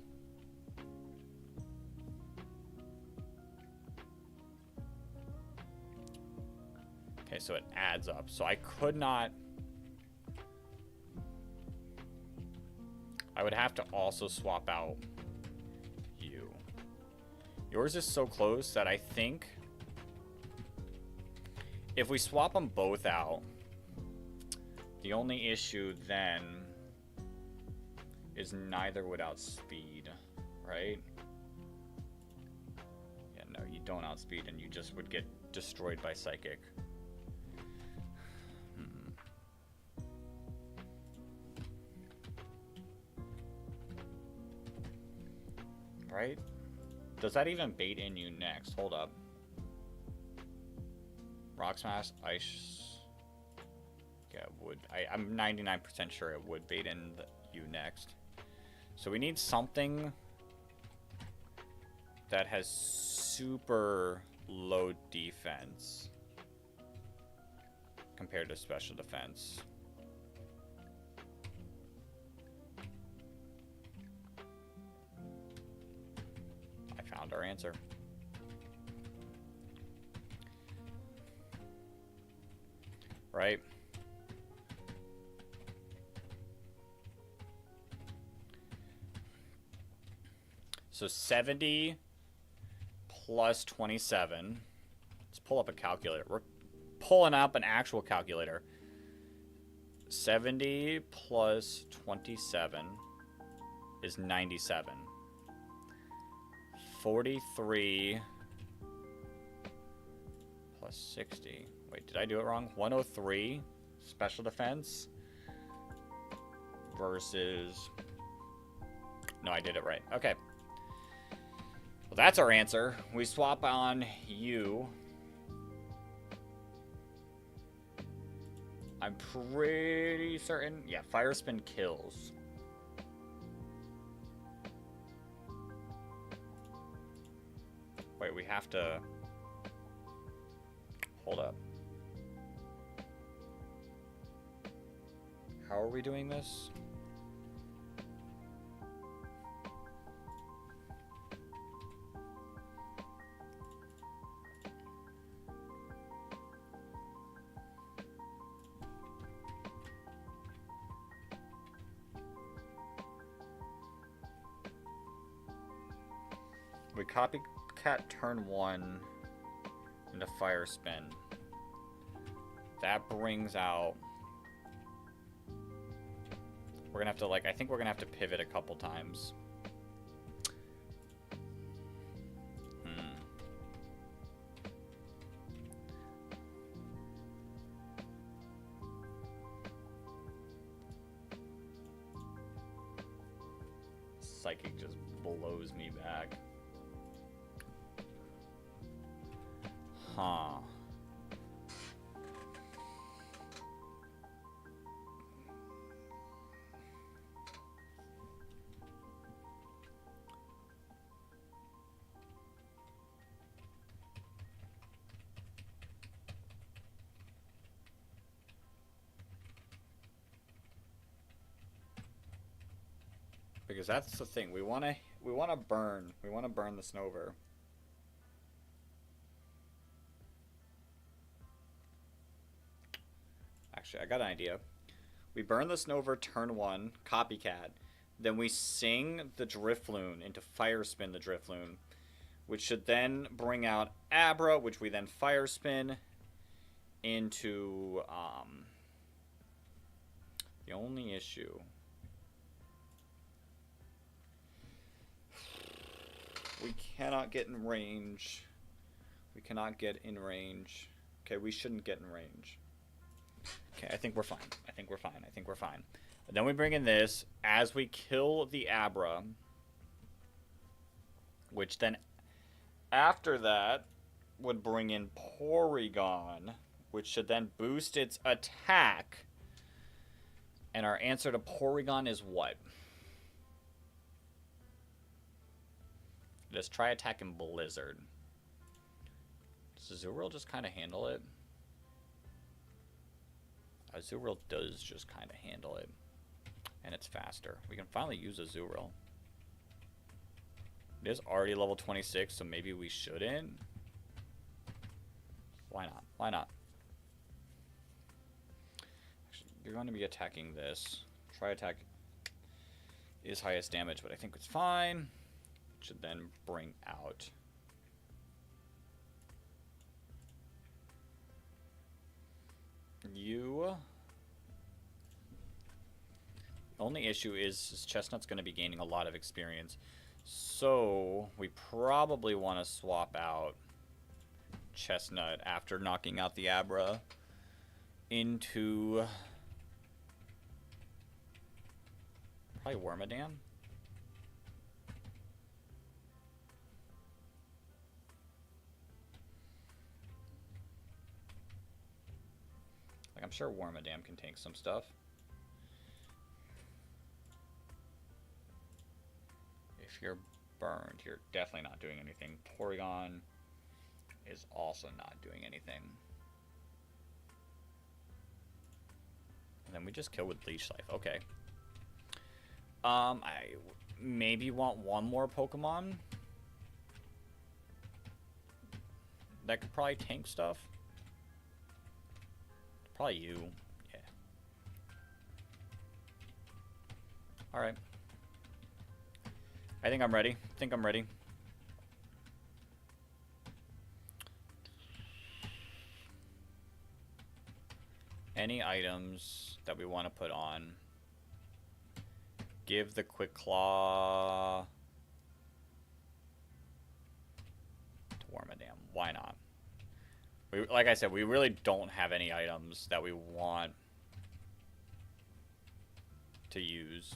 Okay, so it adds up. So I could not... I would have to also swap out you. Yours is so close that I think if we swap them both out, the only issue then is neither would outspeed, right? Yeah, no, you don't outspeed and you just would get destroyed by Psychic. Right? Does that even bait in you next? Hold up. Rock Smash, Ice. Yeah, it would. I'm 99% sure it would bait in you next. So we need something that has super low defense compared to special defense. I found our answer. Right? So 70 plus 27. Let's pull up a calculator. We're pulling up an actual calculator. 70 plus 27 is 97. 43 plus 60. Wait, did I do it wrong? 103 special defense versus... No, I did it right. Okay. Well, that's our answer. We swap on you. I'm pretty certain. Yeah, Fire Spin kills. Wait, we have to... Hold up. How are we doing this? We copycat turn 1 into Fire Spin. That brings out... We're gonna have to, like, I think we're gonna have to pivot a couple times. Psychic just blows me back. Huh. Because that's the thing. We wanna burn the Snover. Actually, I got an idea. We burn the Snover turn 1, copycat. Then we sing the Drifloon into Fire Spin the Drifloon, which should then bring out Abra, which we then Fire Spin into the only issue. We cannot get in range. We cannot get in range. Okay, we shouldn't get in range. Okay, I think we're fine. I think we're fine. I think we're fine. And then we bring in this as we kill the Abra, which then after that would bring in Porygon, which should then boost its attack. And our answer to Porygon is what? Let's try attacking Blizzard. Does Azurill just kind of handle it? Azurill does just kind of handle it. And it's faster. We can finally use Azurill. It is already level 26, so maybe we shouldn't. Why not? Why not? Actually, you're going to be attacking this. Try attack is highest damage, but I think it's fine. Should then bring out Only issue is Chestnut's going to be gaining a lot of experience. So we probably want to swap out Chestnut after knocking out the Abra into probably Wormadam. Like, I'm sure Wormadam can tank some stuff. If you're burned, you're definitely not doing anything. Porygon is also not doing anything. And then we just kill with Leech Life. Okay. I maybe want one more Pokemon that could probably tank stuff. Probably you. Yeah. Alright. I think I'm ready. Any items that we want to put on. Give the Quick Claw to Wormadam. Why not? Like I said, we really don't have any items that we want to use.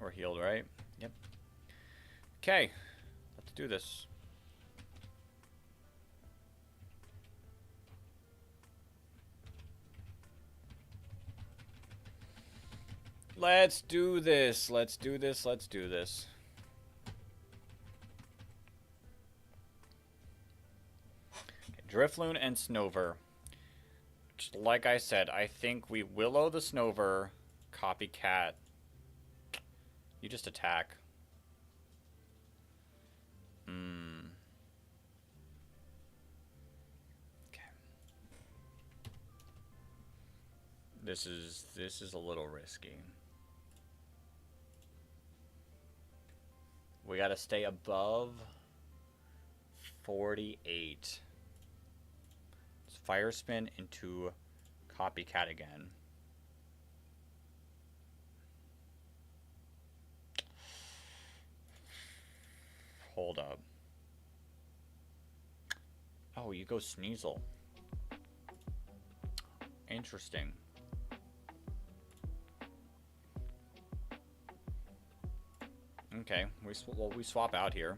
We're healed, right? Yep. Okay. Let's do this. Let's do this. Let's do this. Let's do this. Drifloon and Snover. Just like I said, I think we Willow the Snover, Copycat. You just attack. Okay. This is a little risky. We gotta stay above 48. Fire Spin into Copycat again. Hold up. Oh, you go Sneasel. Interesting. Okay, we swap out here.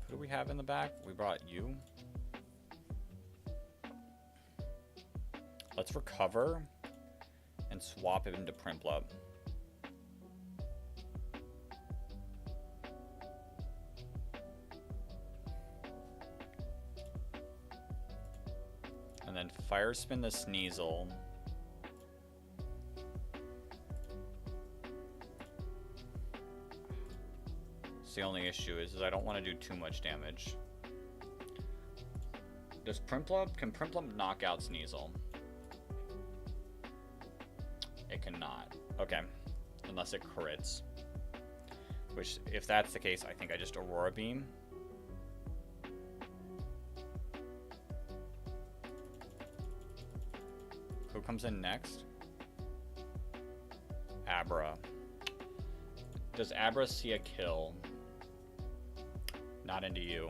Who do we have in the back? We brought you. Let's recover and swap it into Prinplup. And then Fire Spin the Sneasel. The only issue is I don't want to do too much damage. Can Prinplup knock out Sneasel? It cannot. Okay. Unless it crits. Which, if that's the case, I think I just Aurora Beam. Who comes in next? Abra. Does Abra see a kill? Not into you.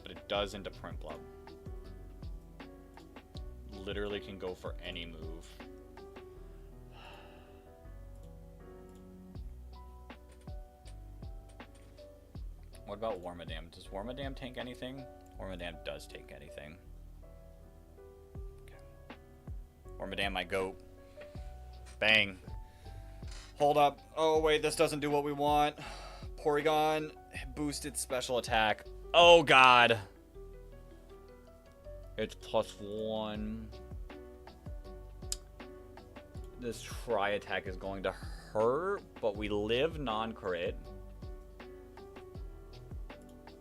But it does into Prinplup. Literally can go for any move. What about Wormadam? Does Wormadam tank anything? Wormadam does tank anything. Okay. Wormadam, my goat. Bang. Hold up. Oh, wait, this doesn't do what we want. Porygon boosted special attack. Oh, God. It's +1. This tri-attack is going to hurt, but we live non-crit.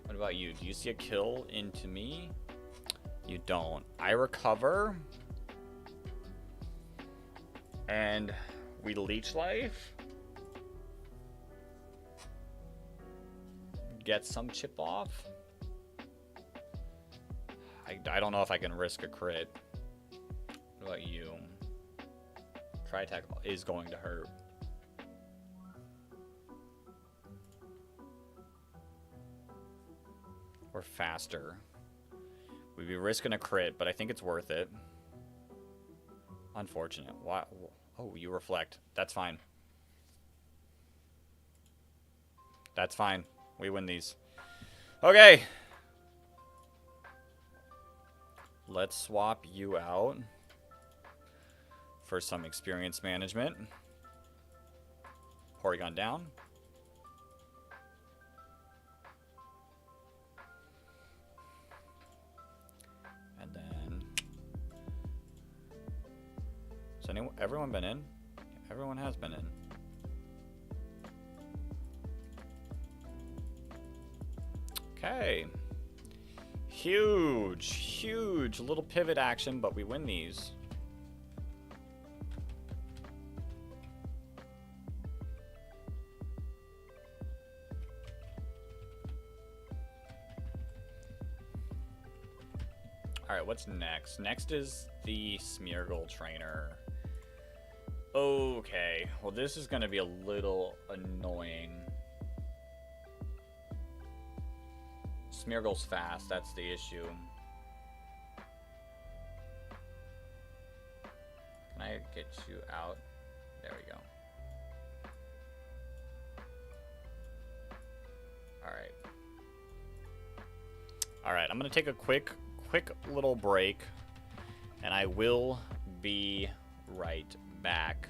What about you? Do you see a kill into me? You don't. I recover. And we Leech Life. Get some chip off. I don't know if I can risk a crit. What about you? Tri-attack is going to hurt. Or faster. We'd be risking a crit, but I think it's worth it. Unfortunate. Why? Oh, you reflect. That's fine. That's fine. We win these. Okay. Let's swap you out for some experience management. Porygon down. And then... Has everyone been in? Everyone has been in. Okay. Huge, huge little pivot action, but we win these. Alright, what's next? Next is the Smeargle trainer. Okay, well this is going to be a little annoying. Smeargle's fast, that's the issue. Can I get you out? There we go. Alright. Alright, I'm going to take a quick little break, and I will be right back.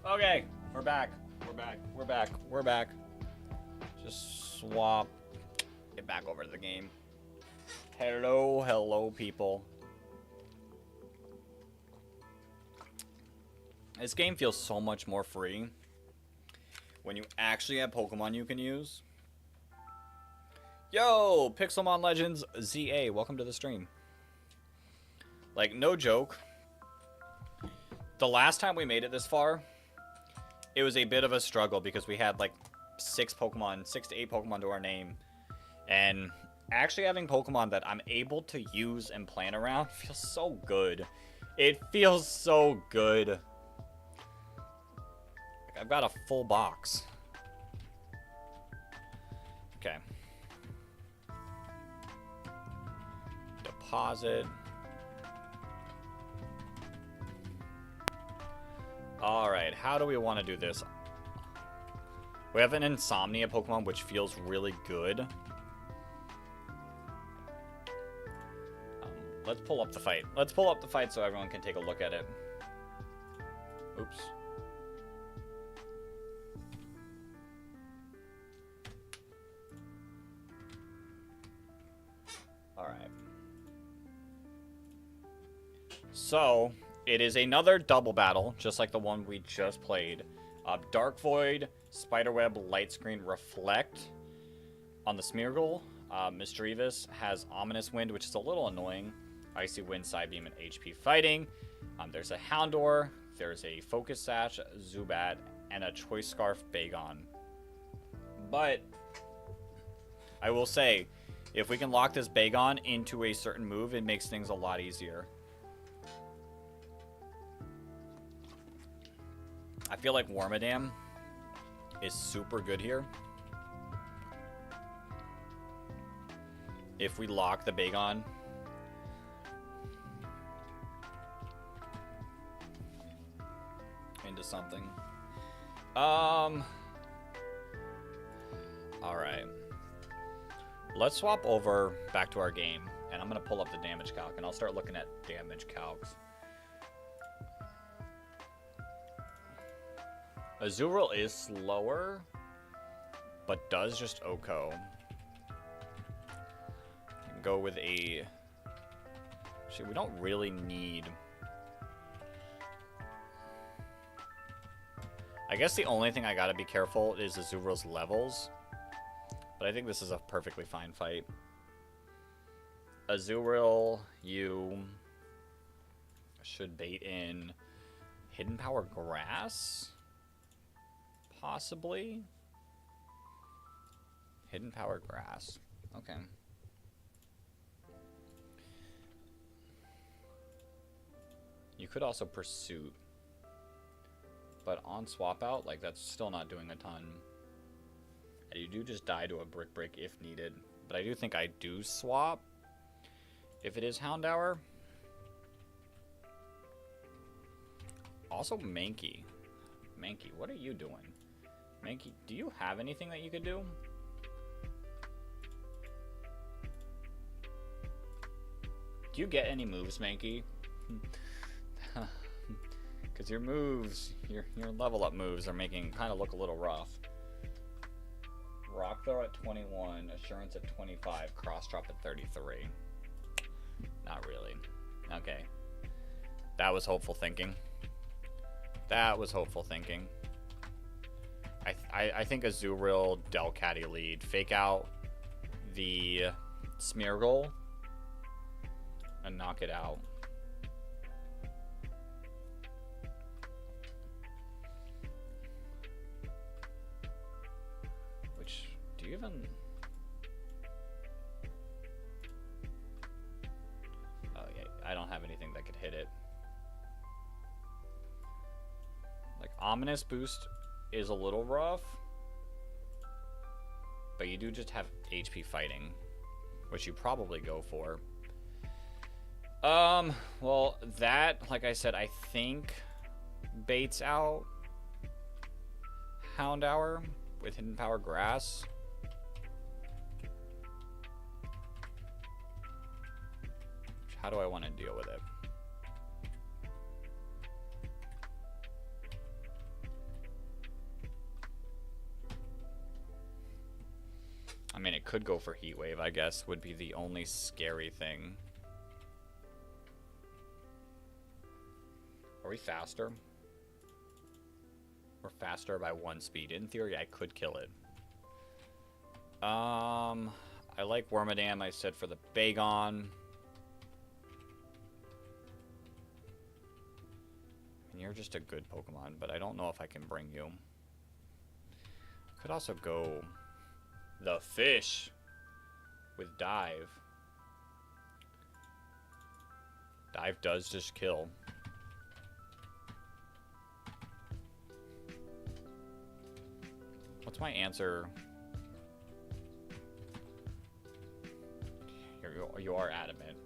Okay, we're back. We're back. Just swap it back over to the game. Hello, people. This game feels so much more free when you actually have Pokemon you can use. Yo, Pixelmon Legends ZA, welcome to the stream. Like, no joke. The last time we made it this far, it was a bit of a struggle because we had like 6 to 8 Pokemon to our name. And actually having Pokemon that I'm able to use and plan around feels so good. It feels so good. I've got a full box. Okay. Deposit. Alright, how do we want to do this? We have an Insomnia Pokemon, which feels really good. Let's pull up the fight. Let's pull up the fight so everyone can take a look at it. Oops. Alright. So, it is another double battle, just like the one we just played. Dark Void, Spiderweb, Light Screen, Reflect on the Smeargle. Mischievous has Ominous Wind, which is a little annoying. Icy Wind, Psybeam, and HP Fighting. There's a Houndour, there's a Focus Sash, Zubat, and a Choice Scarf Bagon. But I will say, if we can lock this Bagon into a certain move, it makes things a lot easier. I feel like Wormadam is super good here. If we lock the Bagon into something. Alright. Let's swap over back to our game, and I'm going to pull up the damage calc, and I'll start looking at damage calcs. Azurill is slower, but does just OHKO. Go with a... Actually, we don't really need... I guess the only thing I gotta be careful is Azurill's levels. But I think this is a perfectly fine fight. Azurill, you should bait in Hidden Power Grass? Possibly? Hidden Power Grass. Okay. You could also Pursuit. But on swap out, like, that's still not doing a ton. And you do just die to a Brick if needed. But I do think I do swap if it is Houndour. Also Mankey. Mankey, what are you doing? Mankey, do you have anything that you could do? Do you get any moves, Mankey? Because your moves, your level up moves are making kind of look a little rough. Rock Throw at 21, Assurance at 25, Cross Drop at 33. Not really. Okay. That was hopeful thinking. That was hopeful thinking. I think Azurill, Delcatty lead. Fake out the Smeargle and knock it out. Which, do you even... Oh yeah, I don't have anything that could hit it. Like, Ominous Boost is a little rough, but you do just have HP Fighting, which you probably go for. Well, that, like I said, I think baits out Houndour with Hidden Power Grass. How do I want to deal with it? I mean, it could go for Heat Wave, I guess, would be the only scary thing. Are we faster? We're faster by 1 speed. In theory, I could kill it. I like Wormadam, I said, for the Bagon. And you're just a good Pokemon, but I don't know if I can bring you. Could also go the fish with Dive. Dive does just kill. What's my answer? You are adamant.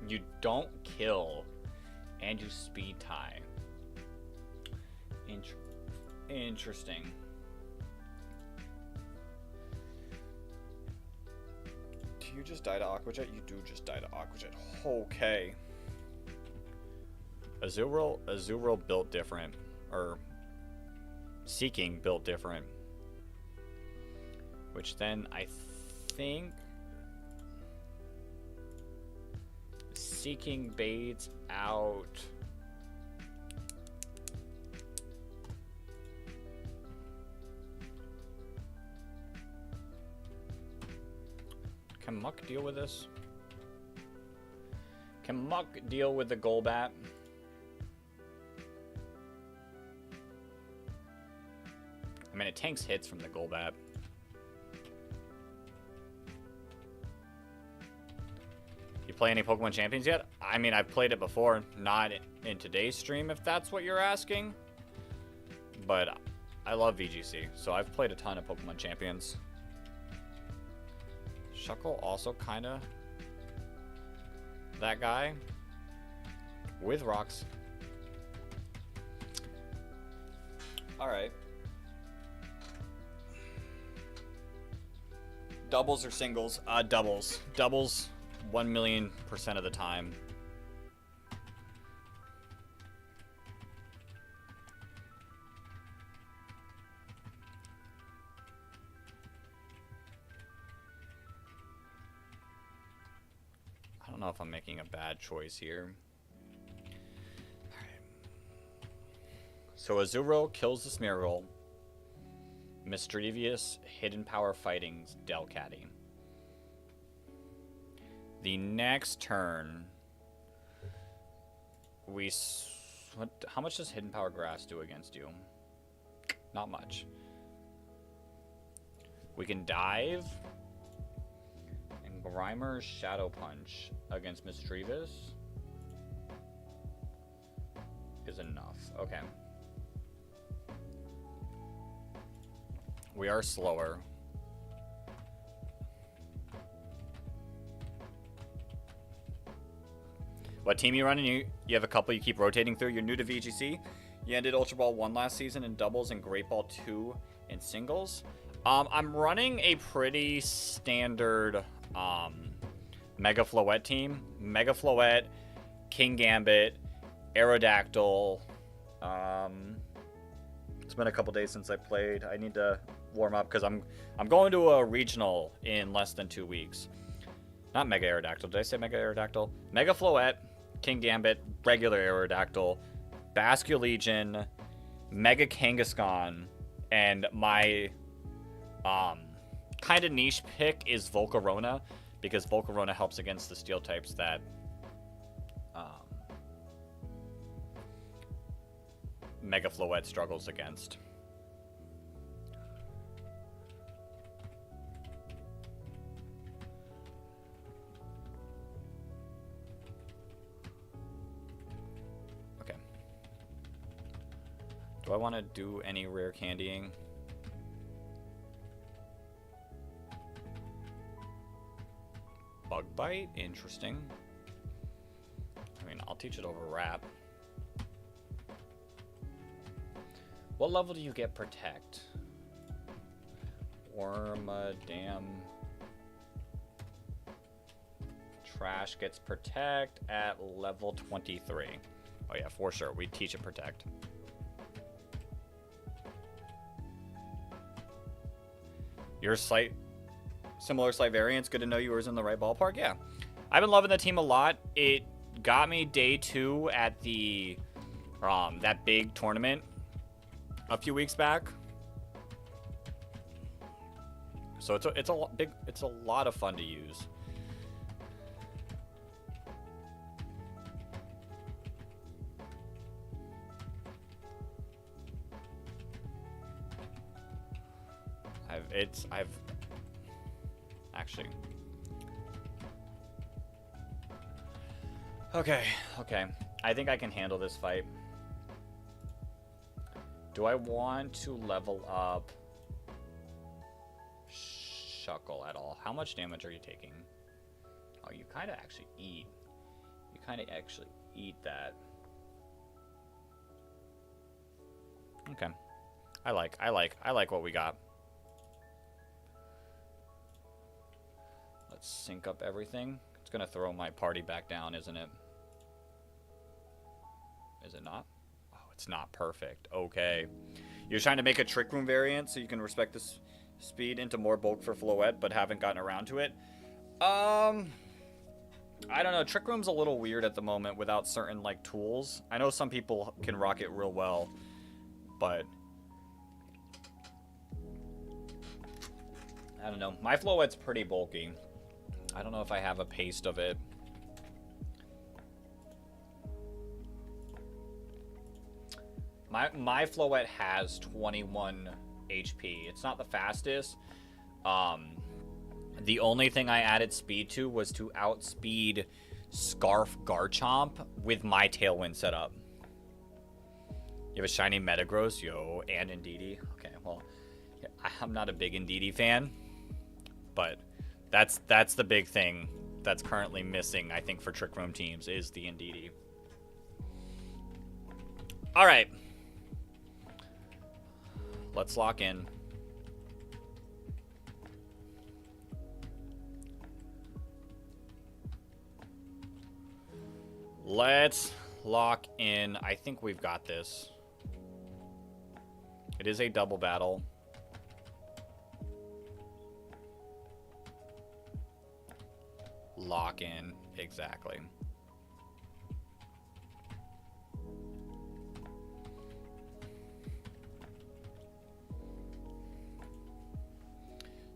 You don't kill, and you speed tie. Interesting. Do you just die to Aqua Jet? You do just die to Aqua Jet. Okay. Azurill built different, or Seeking built different, which then I think Seeking baits out Can Muck deal with this? Can Muck deal with the Golbat? I mean, it tanks hits from the Golbat. You play any Pokemon Champions yet? I mean, I've played it before, not in today's stream, if that's what you're asking. But I love VGC, so I've played a ton of Pokemon Champions. Shuckle also kind of that guy with rocks. All right. Doubles or singles? Doubles. Doubles 1,000,000% of the time. I don't know if I'm making a bad choice here. Alright. So Azurill kills the Smeargle. Mischievous Hidden Power Fighting's Delcatty. The next turn, how much does Hidden Power Grass do against you? Not much. We can dive, and Grimer's Shadow Punch against Mischievous is enough. Okay. We are slower. What team you running? You have a couple you keep rotating through. You're new to VGC. You ended Ultra Ball 1 last season in doubles and Great Ball 2 in singles. I'm running a pretty standard Mega Floette team. Mega Floette, King Gambit, Aerodactyl. It's been a couple days since I played. I need to warm up because I'm going to a regional in less than 2 weeks. Not Mega Aerodactyl. Did I say Mega Aerodactyl? Mega Floette, King Gambit, regular Aerodactyl, Basculegion, Mega Kangaskhan, and my kind of niche pick is Volcarona, because Volcarona helps against the steel types that Mega Floette struggles against. Okay. Do I want to do any rare candying? Bug Bite? Interesting. I mean, I'll teach it over Wrap. What level do you get Protect? Wormadam. Trash gets Protect at level 23. Oh yeah, for sure. We teach it Protect. Your similar slight variance. Good to know you were in the right ballpark. Yeah. I've been loving the team a lot. It got me day 2 at the that big tournament a few weeks back. So it's a lot of fun to use. I've actually. Okay. I think I can handle this fight. Do I want to level up Shuckle at all? How much damage are you taking? Oh, you kind of actually eat. You kind of actually eat that. Okay. I like what we got. Let's sync up everything. It's gonna throw my party back down, isn't it? Is it not? Oh, it's not perfect. Okay. You're trying to make a Trick Room variant so you can respect this speed into more bulk for Floette, but haven't gotten around to it. I don't know. Trick Room's a little weird at the moment without certain like tools. I know some people can rock it real well, but I don't know. My Floette's pretty bulky. I don't know if I have a paste of it. My Floette has 21 HP. It's not the fastest. The only thing I added speed to was to outspeed Scarf Garchomp with my Tailwind set up. You have a shiny Metagross, yo, and Indeedee. Okay, well, I'm not a big Indeedee fan, but that's the big thing that's currently missing, I think, for Trick Room teams is the Indeedee. All right. Let's lock in. Let's lock in. I think we've got this. It is a double battle. Lock in. Exactly.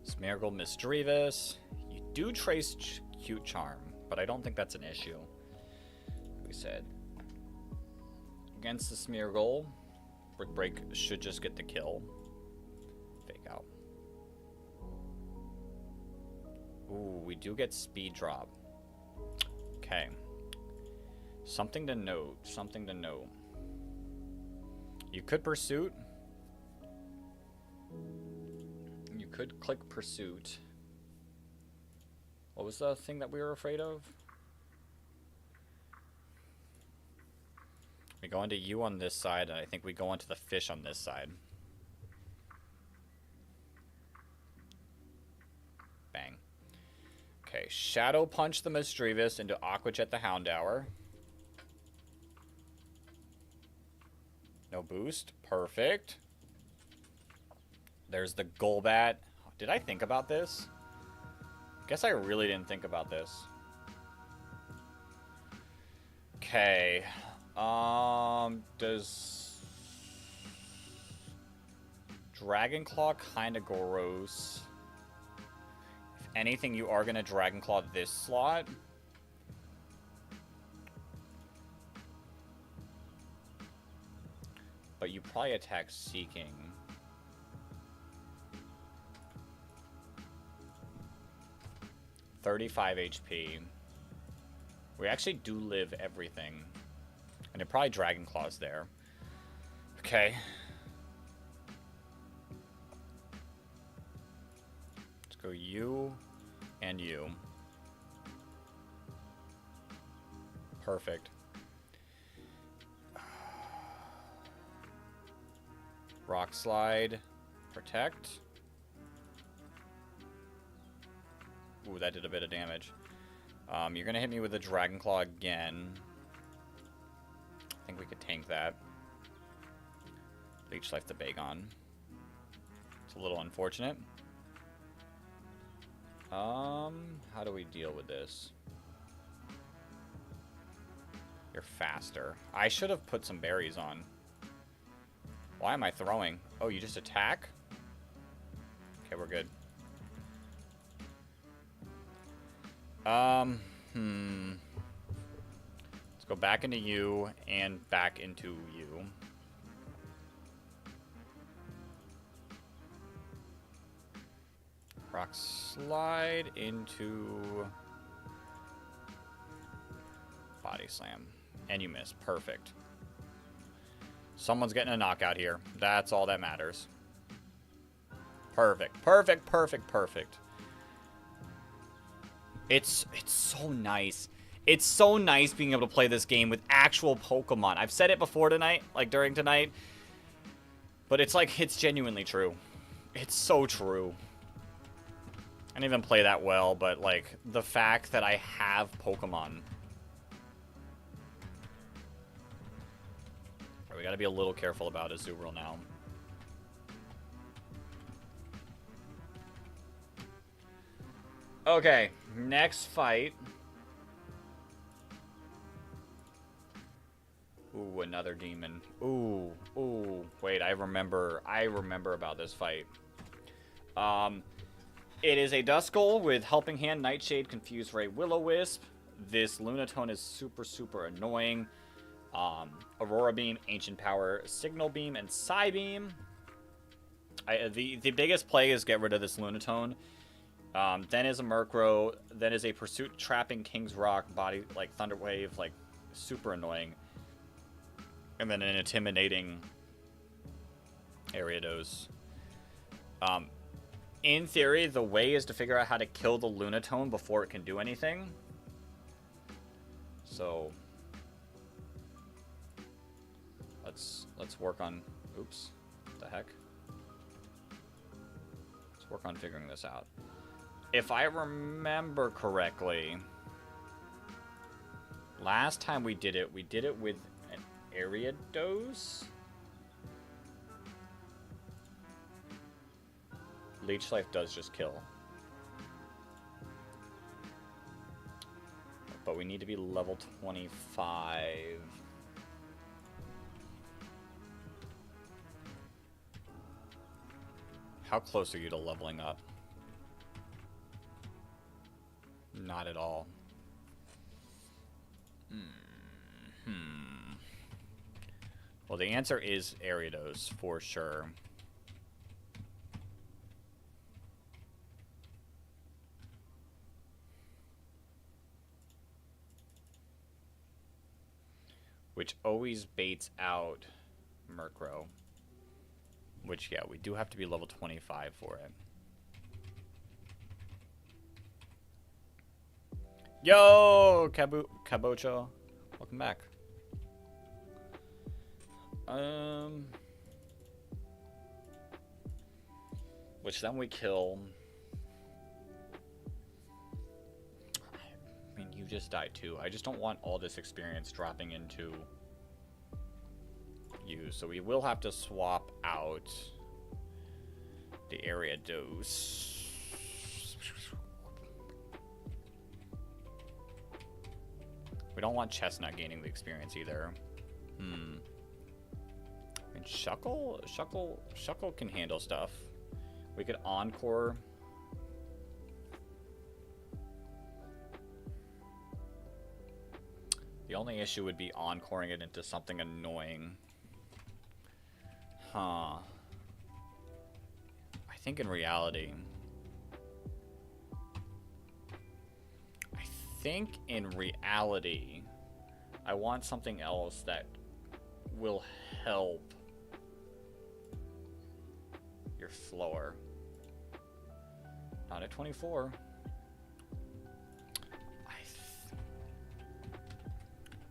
Smeargle, Misdreavus. You do trace Cute Charm, but I don't think that's an issue. We said against the Smeargle, Brick Break should just get the kill. Fake out. Ooh, we do get Speed Drop. Okay. Something to note. Something to note. You could Pursuit. You could click Pursuit. What was the thing that we were afraid of? We go into you on this side, and I think we go into the fish on this side. Bang. Okay, Shadow Punch the Misdreavus into Aqua Jet the Houndour. No boost. Perfect. There's the Golbat. Did I think about this? Guess I really didn't think about this. Okay. Does Dragon Claw kind of gross? If anything, you are going to Dragon Claw this slot. But you probably attack Seeking. $35 HP. We actually do live everything. And it probably Dragon Claws there. Okay. Let's go you and you. Perfect. Rock Slide. Protect. Ooh, that did a bit of damage. You're gonna hit me with a Dragon Claw again. I think we could tank that. Leech Life the Bagon. It's a little unfortunate. How do we deal with this? You're faster. I should have put some berries on. Why am I throwing? Oh, you just attack? Okay, we're good. Let's go back into you and back into you. Rock Slide into Body Slam. And you miss. Perfect. Someone's getting a knockout here. That's all that matters. Perfect. Perfect, perfect, perfect. It's so nice. It's so nice being able to play this game with actual Pokemon. I've said it before tonight, like during tonight. But it's like, it's genuinely true. It's so true. I didn't even play that well, but like, the fact that I have Pokemon. We gotta be a little careful about Azurill now. Okay, next fight. Ooh, another demon. Ooh, ooh. Wait, I remember about this fight. It is a Duskull with Helping Hand, Nightshade, Confused Ray, Will-O-Wisp. This Lunatone is super, super annoying. Aurora Beam, Ancient Power, Signal Beam, and Psybeam. The biggest play is get rid of this Lunatone. Then is a Murkrow. Then is a Pursuit Trapping King's Rock, Body, like Thunder Wave, like super annoying. And then an Intimidating Ariados. In theory, the way is to figure out how to kill the Lunatone before it can do anything. So let's work on. Oops, what the heck? Let's work on figuring this out. If I remember correctly, last time we did it with an Ariados. Leech Life does just kill. But we need to be level 25. How close are you to leveling up? Not at all. Well, the answer is Ariados, for sure. Which always baits out Murkrow. Which, yeah, we do have to be level 25 for it. Yo, Kabocho. Welcome back. Which then we kill. I mean, you just died too. I just don't want all this experience dropping into you. So we will have to swap out the Ariados. We don't want Chestnut gaining the experience either. I mean, Shuckle can handle stuff. We could Encore. The only issue would be Encoring it into something annoying. Huh. I think in reality... I want something else that will help your slower. Not at 24.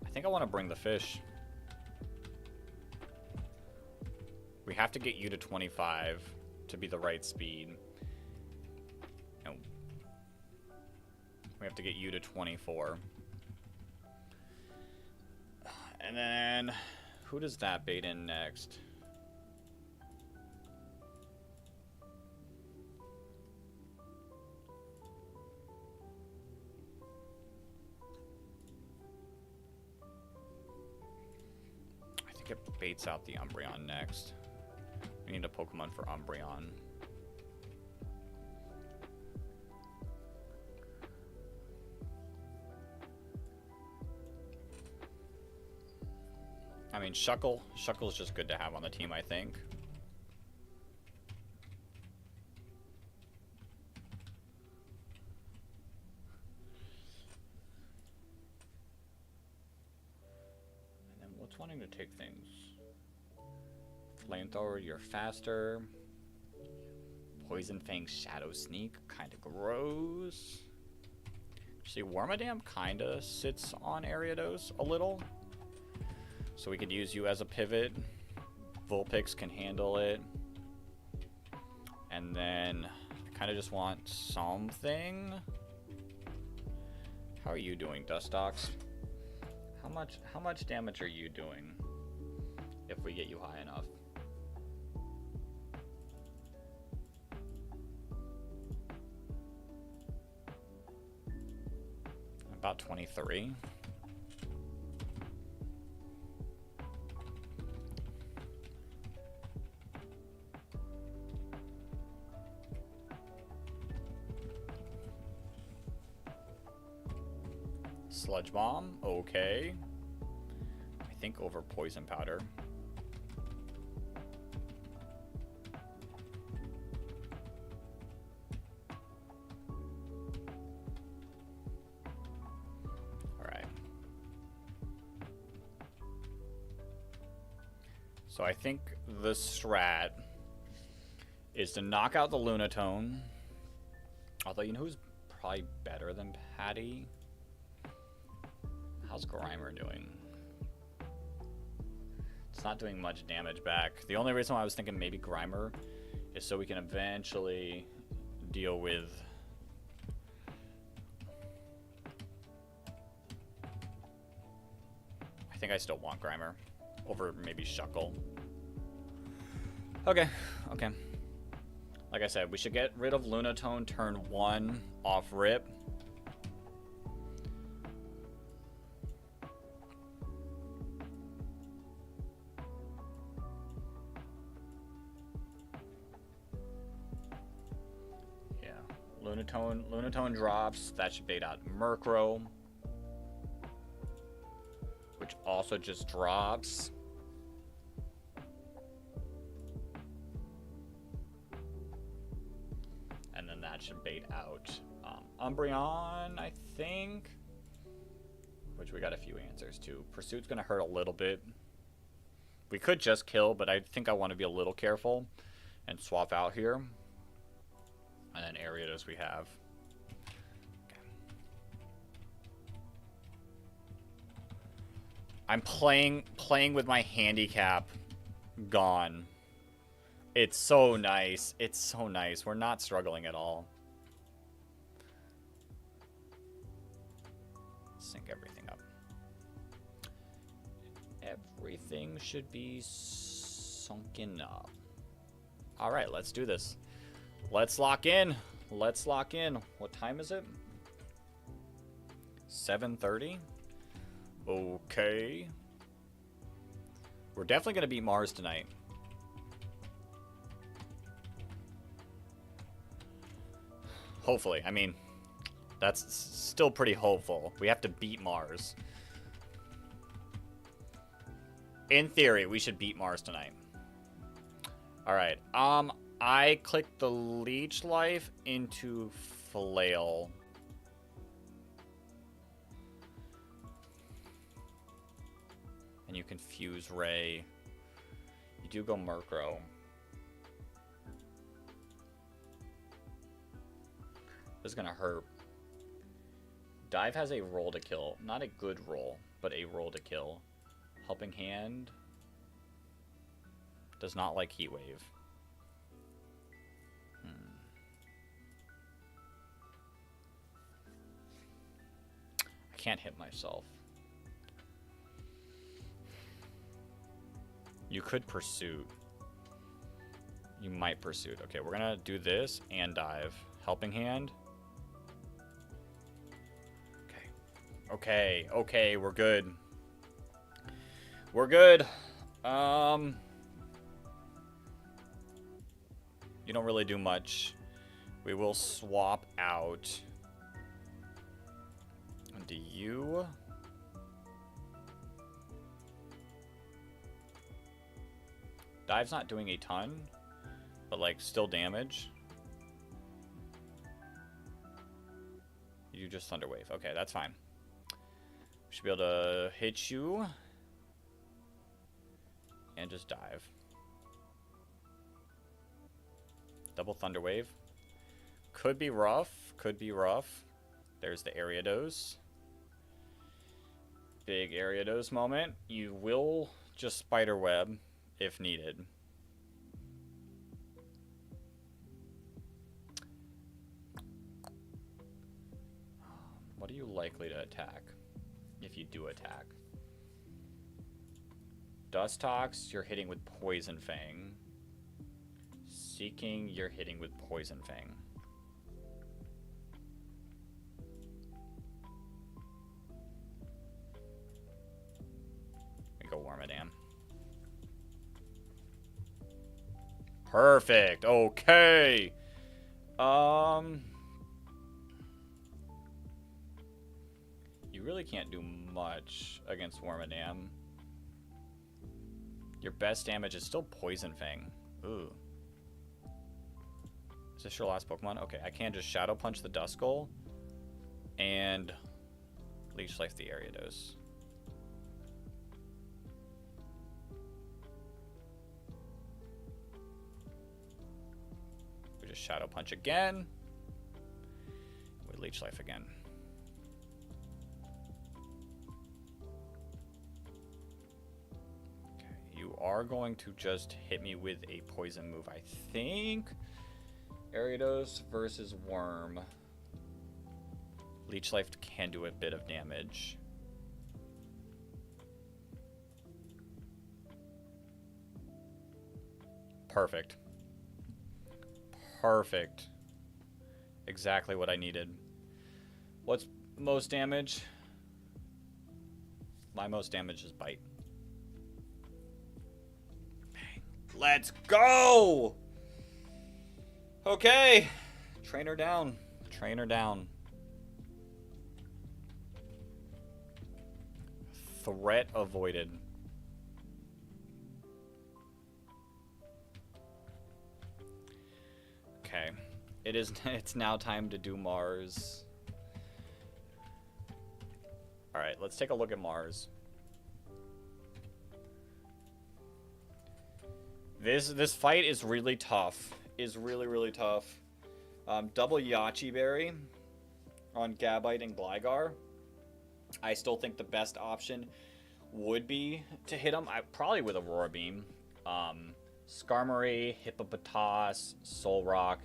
I think I want to bring the fish. We have to get you to 25 to be the right speed. And we We have to get you to 24. And then, who does that bait in next? I think it baits out the Umbreon next. We need a Pokemon for Umbreon. I mean, Shuckle's just good to have on the team, I think. And then what's wanting to take things? Flamethrower, you're faster. Poison Fang, Shadow Sneak, kind of gross. See, Wormadam kind of sits on Ariados a little. So we could use you as a pivot. Vulpix can handle it. And then I kind of just want something. How are you doing, Dustox? How much damage are you doing if we get you high enough? About 23. Sludge Bomb, okay. I think over Poison Powder. Alright. So I think the strat is to knock out the Lunatone. Although, you know who's probably better than Patty? How's Grimer doing? It's not doing much damage back. The only reason why I was thinking maybe Grimer is so we can eventually deal with... I think I still want Grimer over maybe Shuckle. Okay, okay. Like I said, we should get rid of Lunatone turn 1 off rip. Lunatone drops. That should bait out Murkrow, which also just drops. And then that should bait out Umbreon, I think, which we got a few answers to. Pursuit's going to hurt a little bit. We could just kill, but I think I want to be a little careful and swap out here. And then Ariados we have. Okay. I'm playing with my handicap gone. It's so nice. It's so nice. We're not struggling at all. Sync everything up. Everything should be sunken up. All right, let's do this. Let's lock in. Let's lock in. What time is it? 7:30. Okay. We're definitely going to beat Mars tonight. Hopefully. I mean, that's still pretty hopeful. We have to beat Mars. In theory, we should beat Mars tonight. All right. I clicked the Leech Life into Flail. And you confuse Ray. You do go Murkrow. This is gonna hurt. Dive has a roll to kill. Not a good roll, but a roll to kill. Helping Hand does not like Heat Wave. can't hit myself. You could pursuit. You might pursuit. Okay, we're gonna do this and dive. Helping hand. Okay. Okay, okay, we're good. We're good. You don't really do much. We will swap out. Do you? Dive's not doing a ton, but like still damage. You just Thunder Wave. Okay, that's fine. Should be able to hit you and just dive. Double Thunder Wave. Could be rough. Could be rough. There's the Ariados. Big Ariados moment. You will just Spiderweb if needed. What are you likely to attack if you do attack? Dustox, you're hitting with Poison Fang. Seeking, you're hitting with Poison Fang. We go Wormadam. Perfect. Okay. You really can't do much against Wormadam. Your best damage is still Poison Fang. Ooh. Is this your last Pokemon? Okay, I can just Shadow Punch the Duskull and Leech Life the Ariados. We just Shadow Punch again. We Leech Life again. Okay, you are going to just hit me with a poison move, I think. Ariados versus Worm. Leech Life can do a bit of damage. Perfect. Perfect. Exactly what I needed. What's most damage? My most damage is Bite. Bang. Let's go! Okay. Trainer down. Trainer down. Threat avoided. Okay. It's now time to do Mars. Alright, let's take a look at Mars. This fight is really tough. Is really tough. Double Yachi Berry on Gabite and Gligar. I still think the best option would be to hit him. Probably with Aurora Beam. Skarmory, Hippopotas, Solrock.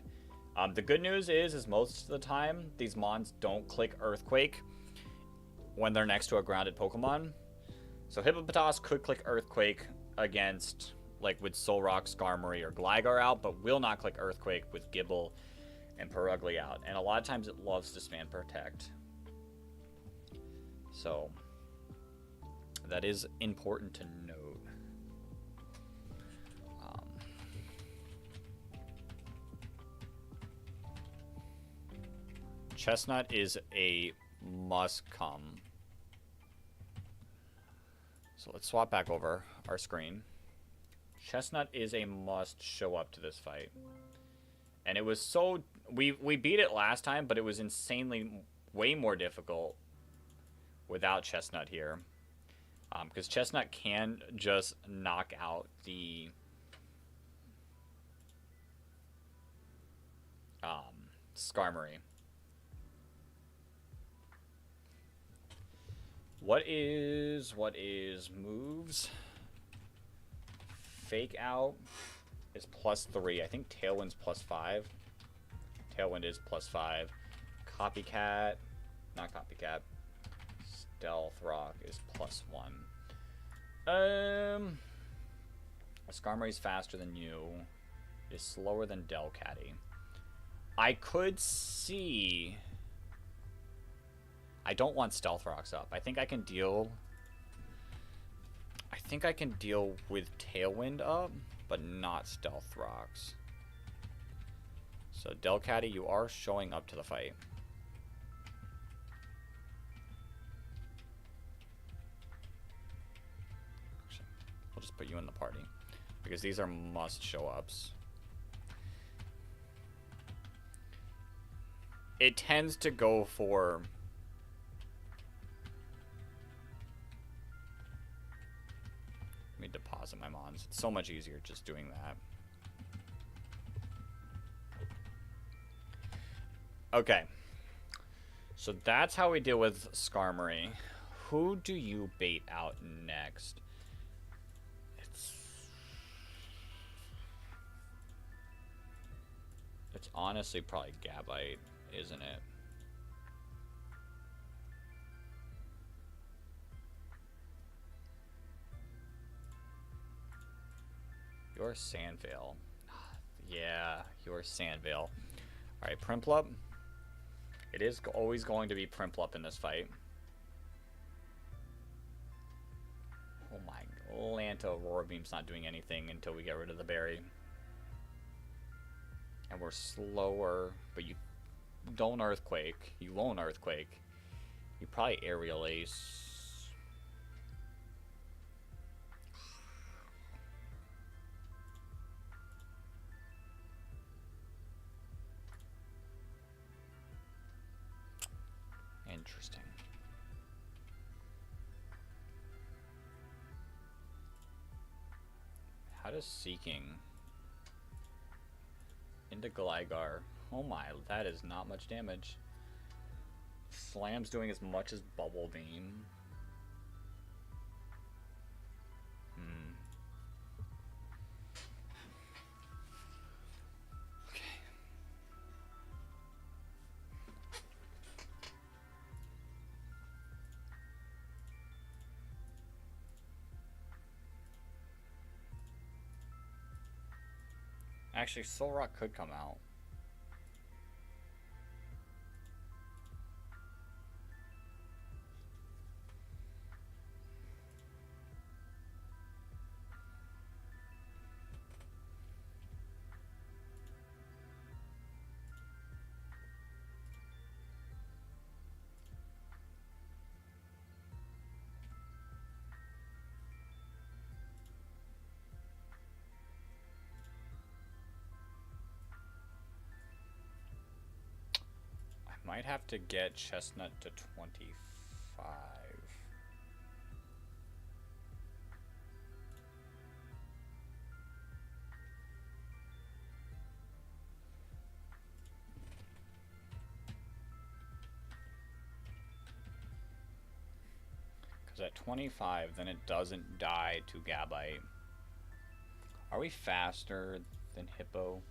The good news is most of the time these mons don't click Earthquake when they're next to a grounded Pokemon. So Hippopotas could click Earthquake against, like with Solrock, Skarmory, or Gligar out, but will not click Earthquake with Gible and Perugly out. And a lot of times it loves to spam Protect. So that is important to note. Chestnut is a must come. So let's swap back over our screen. Chestnut is a must show up to this fight. And it was so... We beat it last time, but it was insanely way more difficult without Chestnut here. Because Chestnut can just knock out the... Skarmory. What is moves? Fake Out is +3. I think Tailwind's +5. Tailwind is +5. Copycat, not Copycat. Stealth Rock is +1. Skarmory's faster than you. Is slower than Delcatty. I could see... I don't want Stealth Rocks up. I think I can deal with Tailwind up, but not Stealth Rocks. So Delcatty, you are showing up to the fight. I'll just put you in the party because these are must show ups. It tends to go for let me deposit my mons. It's so much easier just doing that. Okay. So that's how we deal with Skarmory. Who do you bait out next? It's honestly probably Gabite, isn't it? You're Sandvale. Yeah, you're Sandvale. Alright, Primplup. It is always going to be Primplup in this fight. Oh my, Lanta Aurora Beam's not doing anything until we get rid of the berry. And we're slower, but you don't Earthquake. You won't Earthquake. You probably Aerial Ace. Interesting. How does Seeking into Gligar? Oh my, that is not much damage. Slam's doing as much as Bubble Beam. Okay. Actually, Solrock could come out. Might have to get Chestnut to 25. Because at 25, then it doesn't die to Gabite. Are we faster than Hippo?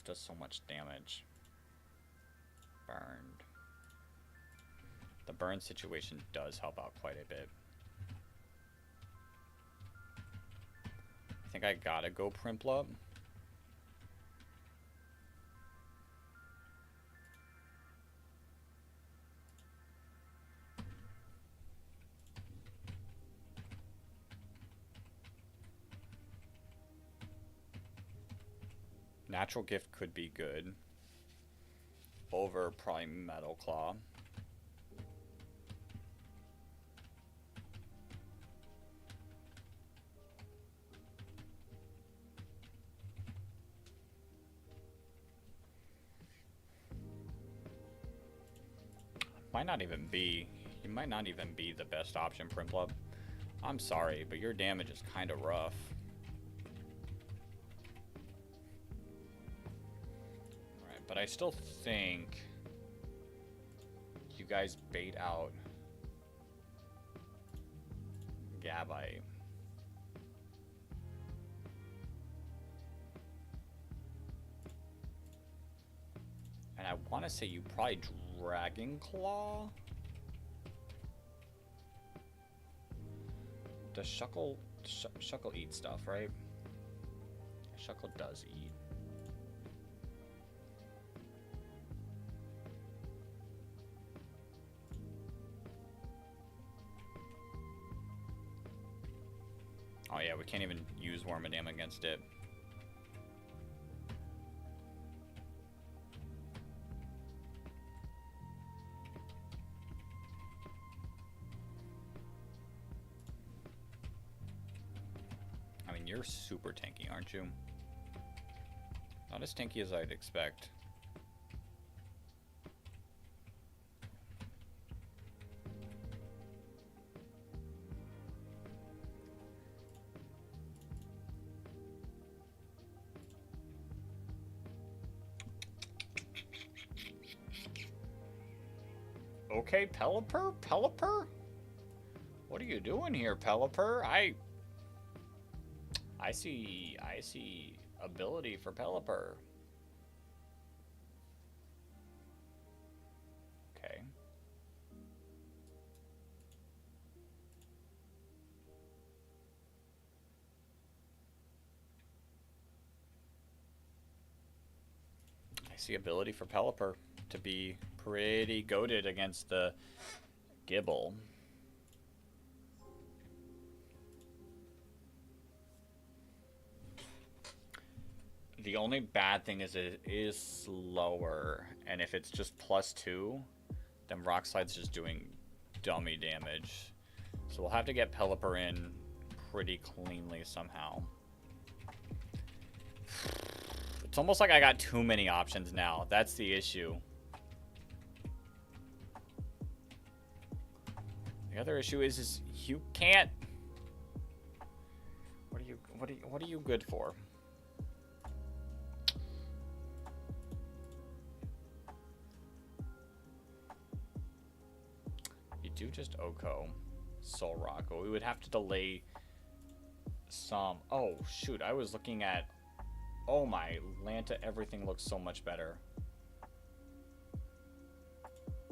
Does so much damage. Burned. The burn situation does help out quite a bit. I think I gotta go Primplup. Natural Gift could be good over probably Metal Claw. Might not even be, you might not even be the best option, Primplup. I'm sorry, but your damage is kind of rough. But I still think you guys bait out Gabite. want to say you probably Dragon Claw. Does Shuckle eat stuff, right? Shuckle does eat. Oh yeah, we can't even use Wormadam against it. I mean, you're super tanky, aren't you? Not as tanky as I'd expect. Okay, Pelipper? Pelipper? What are you doing here, Pelipper? I see ability for Pelipper. Okay. I see ability for Pelipper to be pretty goated against the Gibble. The only bad thing is it is slower, and if it's just +2, then Rock Slide's just doing dummy damage. So we'll have to get Pelipper in pretty cleanly somehow. It's almost like I got too many options now. That's the issue. The other issue is you can't. What are you good for? You do just Oko, Soul Rock. Well, we would have to delay some. Oh shoot! I was looking at. Oh my Lanta! Everything looks so much better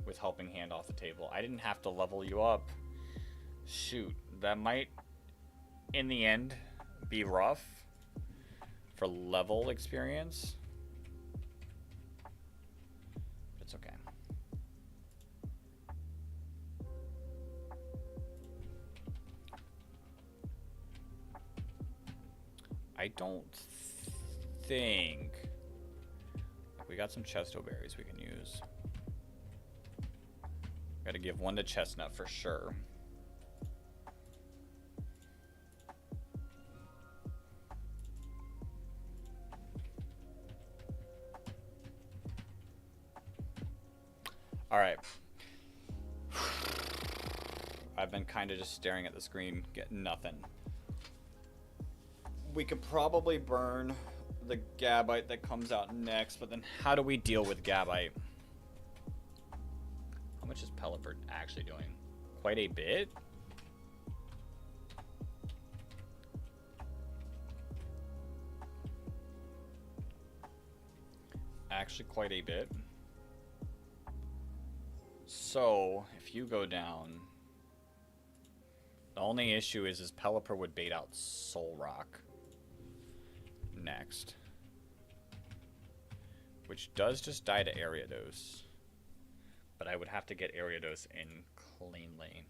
with Helping Hand off the table. I didn't have to level you up. Shoot, that might, in the end, be rough for level experience. It's okay. I don't think we got some Chesto berries we can use. Gotta give one to Chestnut for sure. All right. I've been kind of just staring at the screen, getting nothing. We could probably burn the Gabite that comes out next, but then how do we deal with Gabite? How much is Pelipper actually doing? Quite a bit? Actually quite a bit. So, if you go down, the only issue is Pelipper would bait out Soul Rock next, which does just die to Ariados, but I would have to get Ariados in cleanly.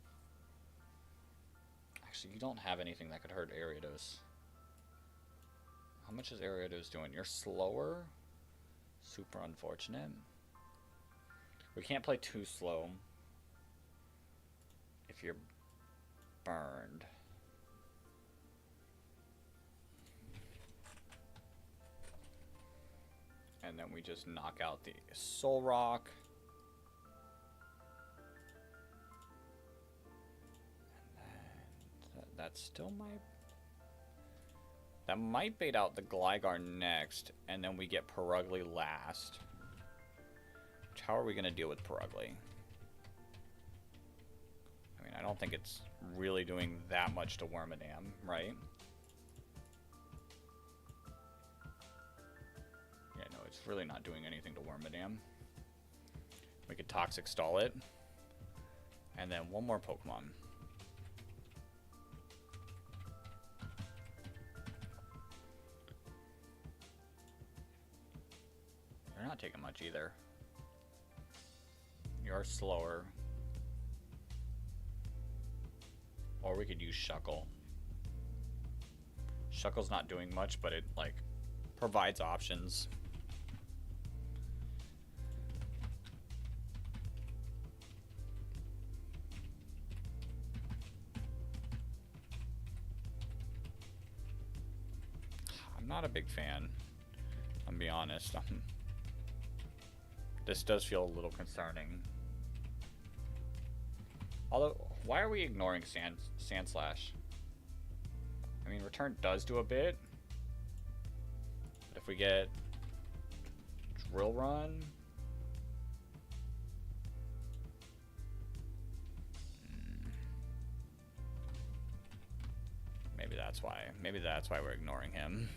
Actually, you don't have anything that could hurt Ariados. How much is Ariados doing? You're slower? Super unfortunate. We can't play too slow if you're burned. And then we just knock out the Soul Rock. And then that's still my... That might bait out the Gligar next, and then we get Perugly last. Which, how are we going to deal with Perugly? I mean, I don't think it's really doing that much to Wormadam, right? Yeah, no, it's really not doing anything to Wormadam. We could Toxic Stall it. And then one more Pokemon. You're not taking much either. You're slower. Or we could use Shuckle. Shuckle's not doing much, but it, like, provides options. I'm not a big fan. I'm be honest. This does feel a little concerning. Although, why are we ignoring Sand Slash? I mean, Return does do a bit. But if we get Drill Run... Maybe that's why. Maybe that's why we're ignoring him.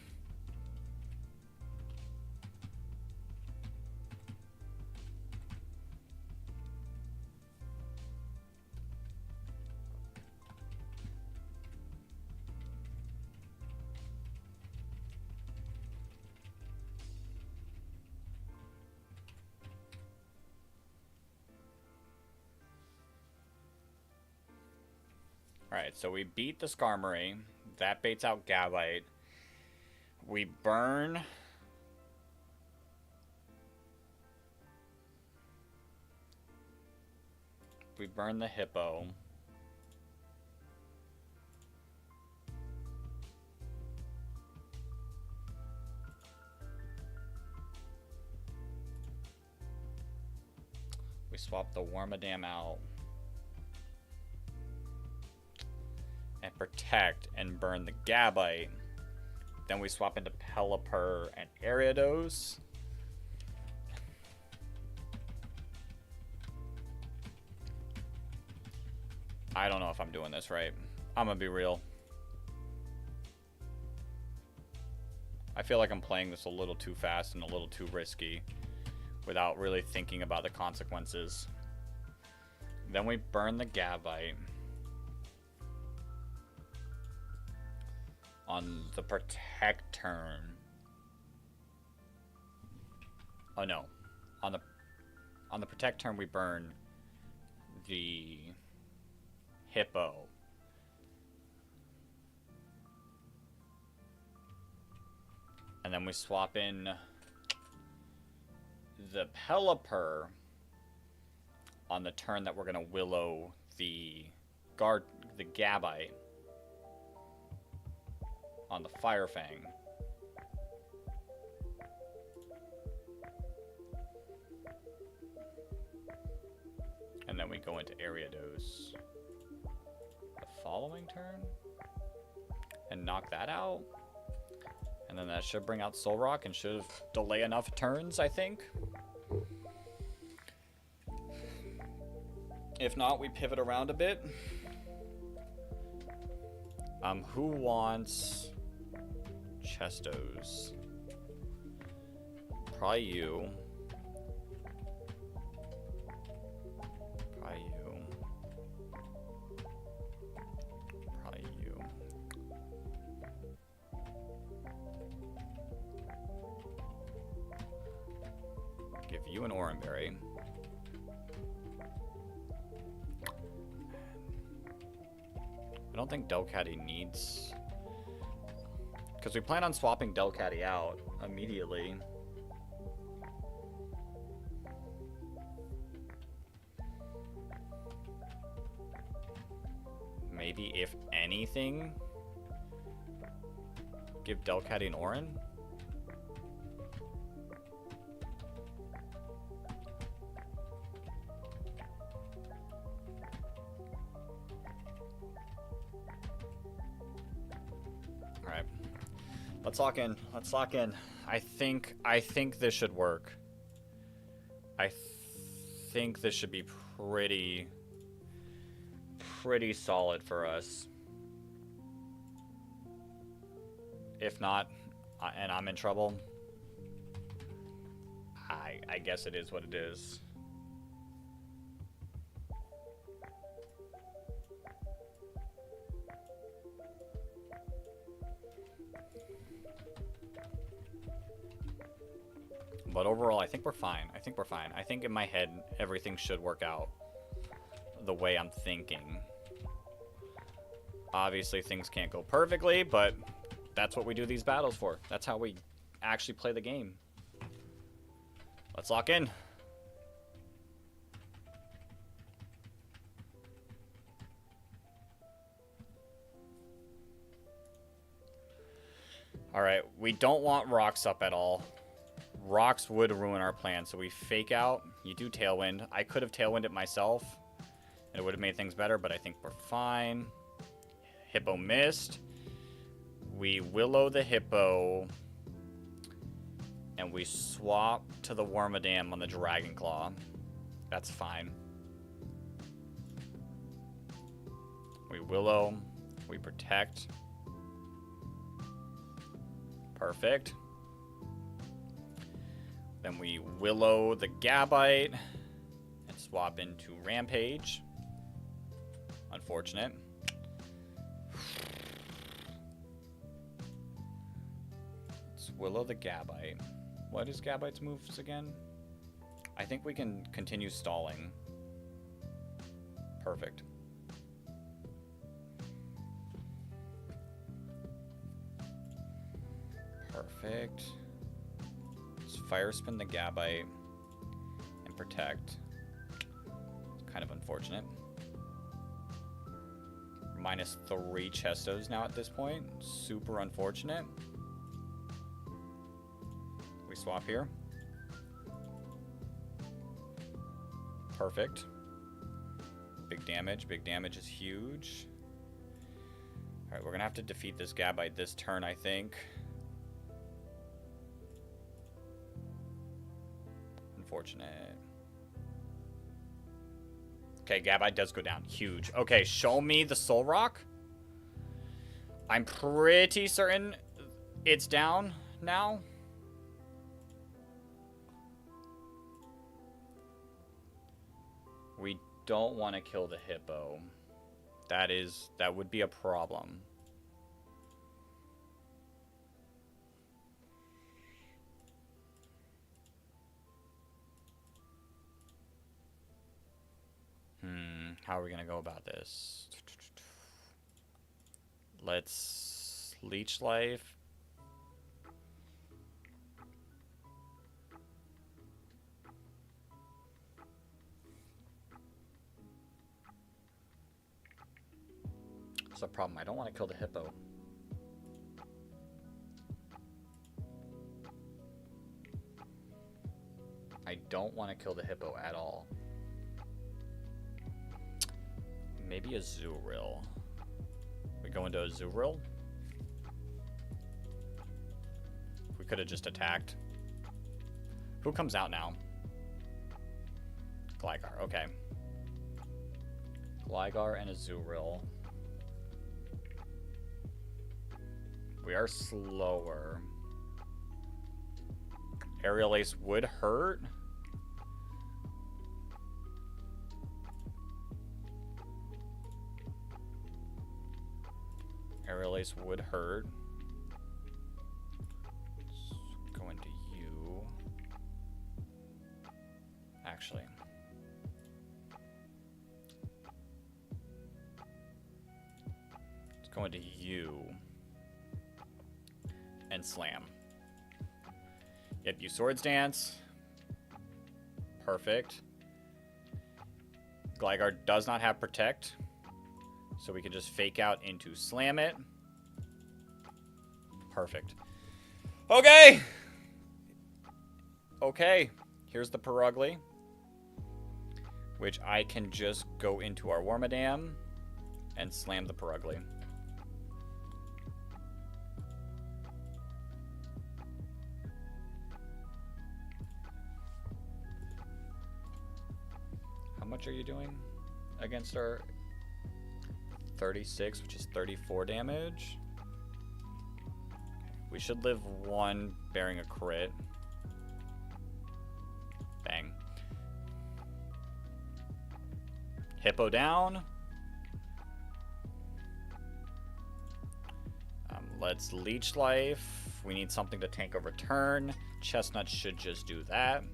Alright, so we beat the Skarmory. That baits out Gabite. We burn... We burn the Hippo. We swap the Wormadam out. And protect and burn the Gabite. Then we swap into Pelipper and Ariados. I don't know if I'm doing this right. I'm gonna be real. I feel like I'm playing this a little too fast and a little too risky without really thinking about the consequences. Then we burn the Gabite. On the protect turn. Oh no. On the protect turn we burn the Hippo. And then we swap in the Pelipper on the turn that we're gonna Willow the Gabite. On the Fire Fang. And then we go into Ariados the following turn. And knock that out. And then that should bring out Solrock and should delay enough turns, I think. If not, we pivot around a bit. Who wants Chestos? Probably you. Probably you. Probably you. Give you an Oranberry. I don't think Delcatty needs... Because we plan on swapping Delcatty out immediately. Maybe, if anything, give Delcatty an Oran? Let's lock in. Let's lock in. I think this should work. I think this should be pretty solid for us. If not, and I'm in trouble, I guess it is what it is. But overall, I think we're fine. I think we're fine. I think in my head, everything should work out the way I'm thinking. Obviously, things can't go perfectly, but that's what we do these battles for. That's how we actually play the game. Let's lock in. Alright, we don't want rocks up at all. Rocks would ruin our plan, so we fake out. You do Tailwind. I could have Tailwind it myself, and it would have made things better, but I think we're fine. Hippo missed. We Willow the Hippo, and we swap to the Wormadam on the Dragon Claw. That's fine. We Willow. We Protect. Perfect. Then we Willow the Gabite and swap into Rampage. Unfortunate. Let's Willow the Gabite. What is Gabite's moves again? I think we can continue stalling. Perfect. Perfect. Let's Fire Spin the Gabite and Protect. It's kind of unfortunate. -3 Chestos now at this point. Super unfortunate. We swap here. Perfect. Big damage. Big damage is huge. Alright, we're going to have to defeat this Gabite this turn, I think. Unfortunate. Okay, Gabite does go down. Huge. Okay, show me the Soul Rock. I'm pretty certain it's down now. We don't want to kill the Hippo. That would be a problem. How are we going to go about this? Let's Leech Life. That's a problem. I don't want to kill the Hippo. I don't want to kill the Hippo at all. Maybe a Zuril. We go into a Zuril. We could have just attacked. Who comes out now? Gligar, okay. Gligar and a Zuril. We are slower. Aerial Ace would hurt. Aerial Ace would hurt. Let's go into you. Actually. Let's go into you. And slam. Yep, you Swords Dance. Perfect. Gligar does not have Protect. So we can just fake out into Slam it. Perfect. Okay! Okay. Here's the Perugly. Which I can just go into our Wormadam and slam the Perugly. How much are you doing against our 36, which is 34 damage? We should live one bearing a crit. Bang. Hippo down. Let's Leech Life. We need something to tank a return. Chestnut should just do that.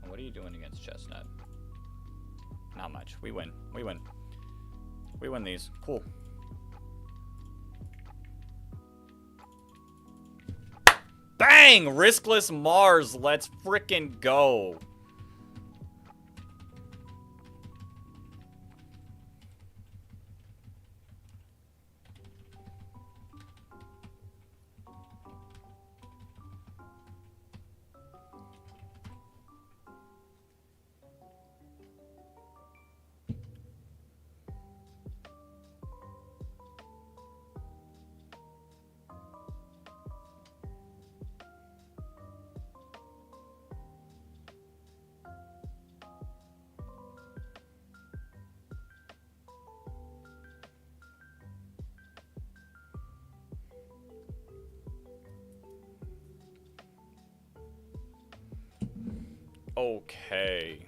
What are you doing against Chestnut? Not much. We win. We win. We win these. Cool. Bang! Riskless Mars. Let's frickin' go. Okay.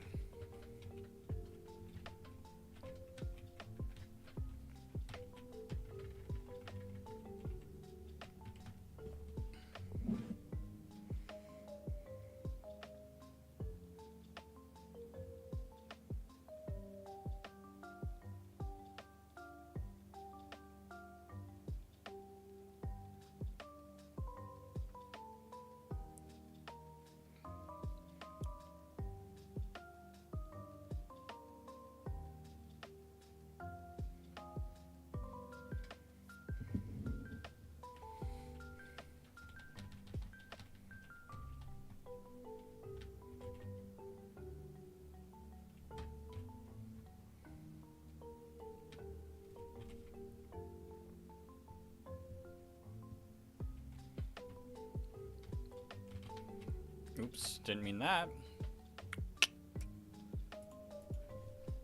Oops, didn't mean that.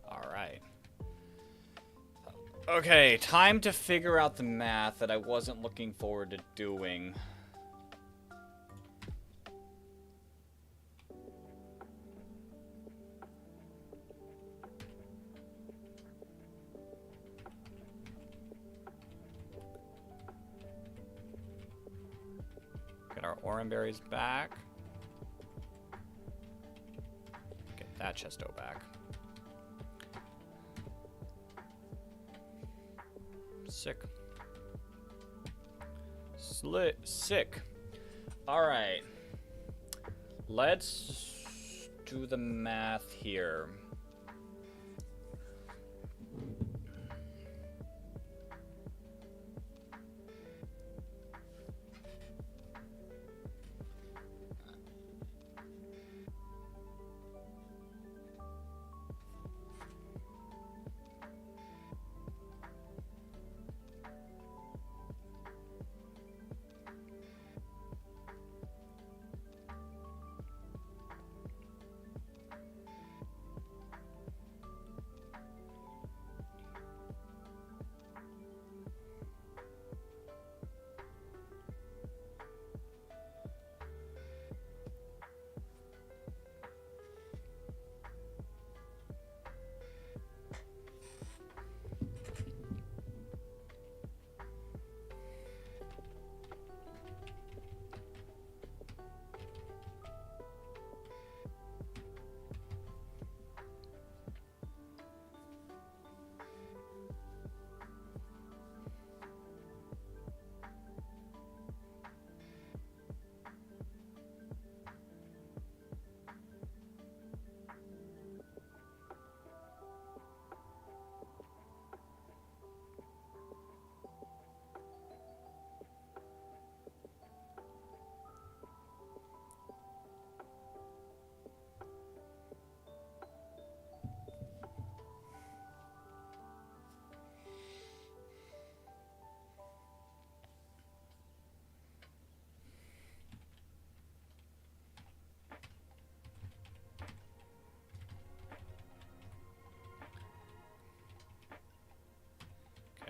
Alright. Okay, time to figure out the math that I wasn't looking forward to doing. Get our orange berries back. That chesto back. Sick. Sick. Alright. Let's do the math here.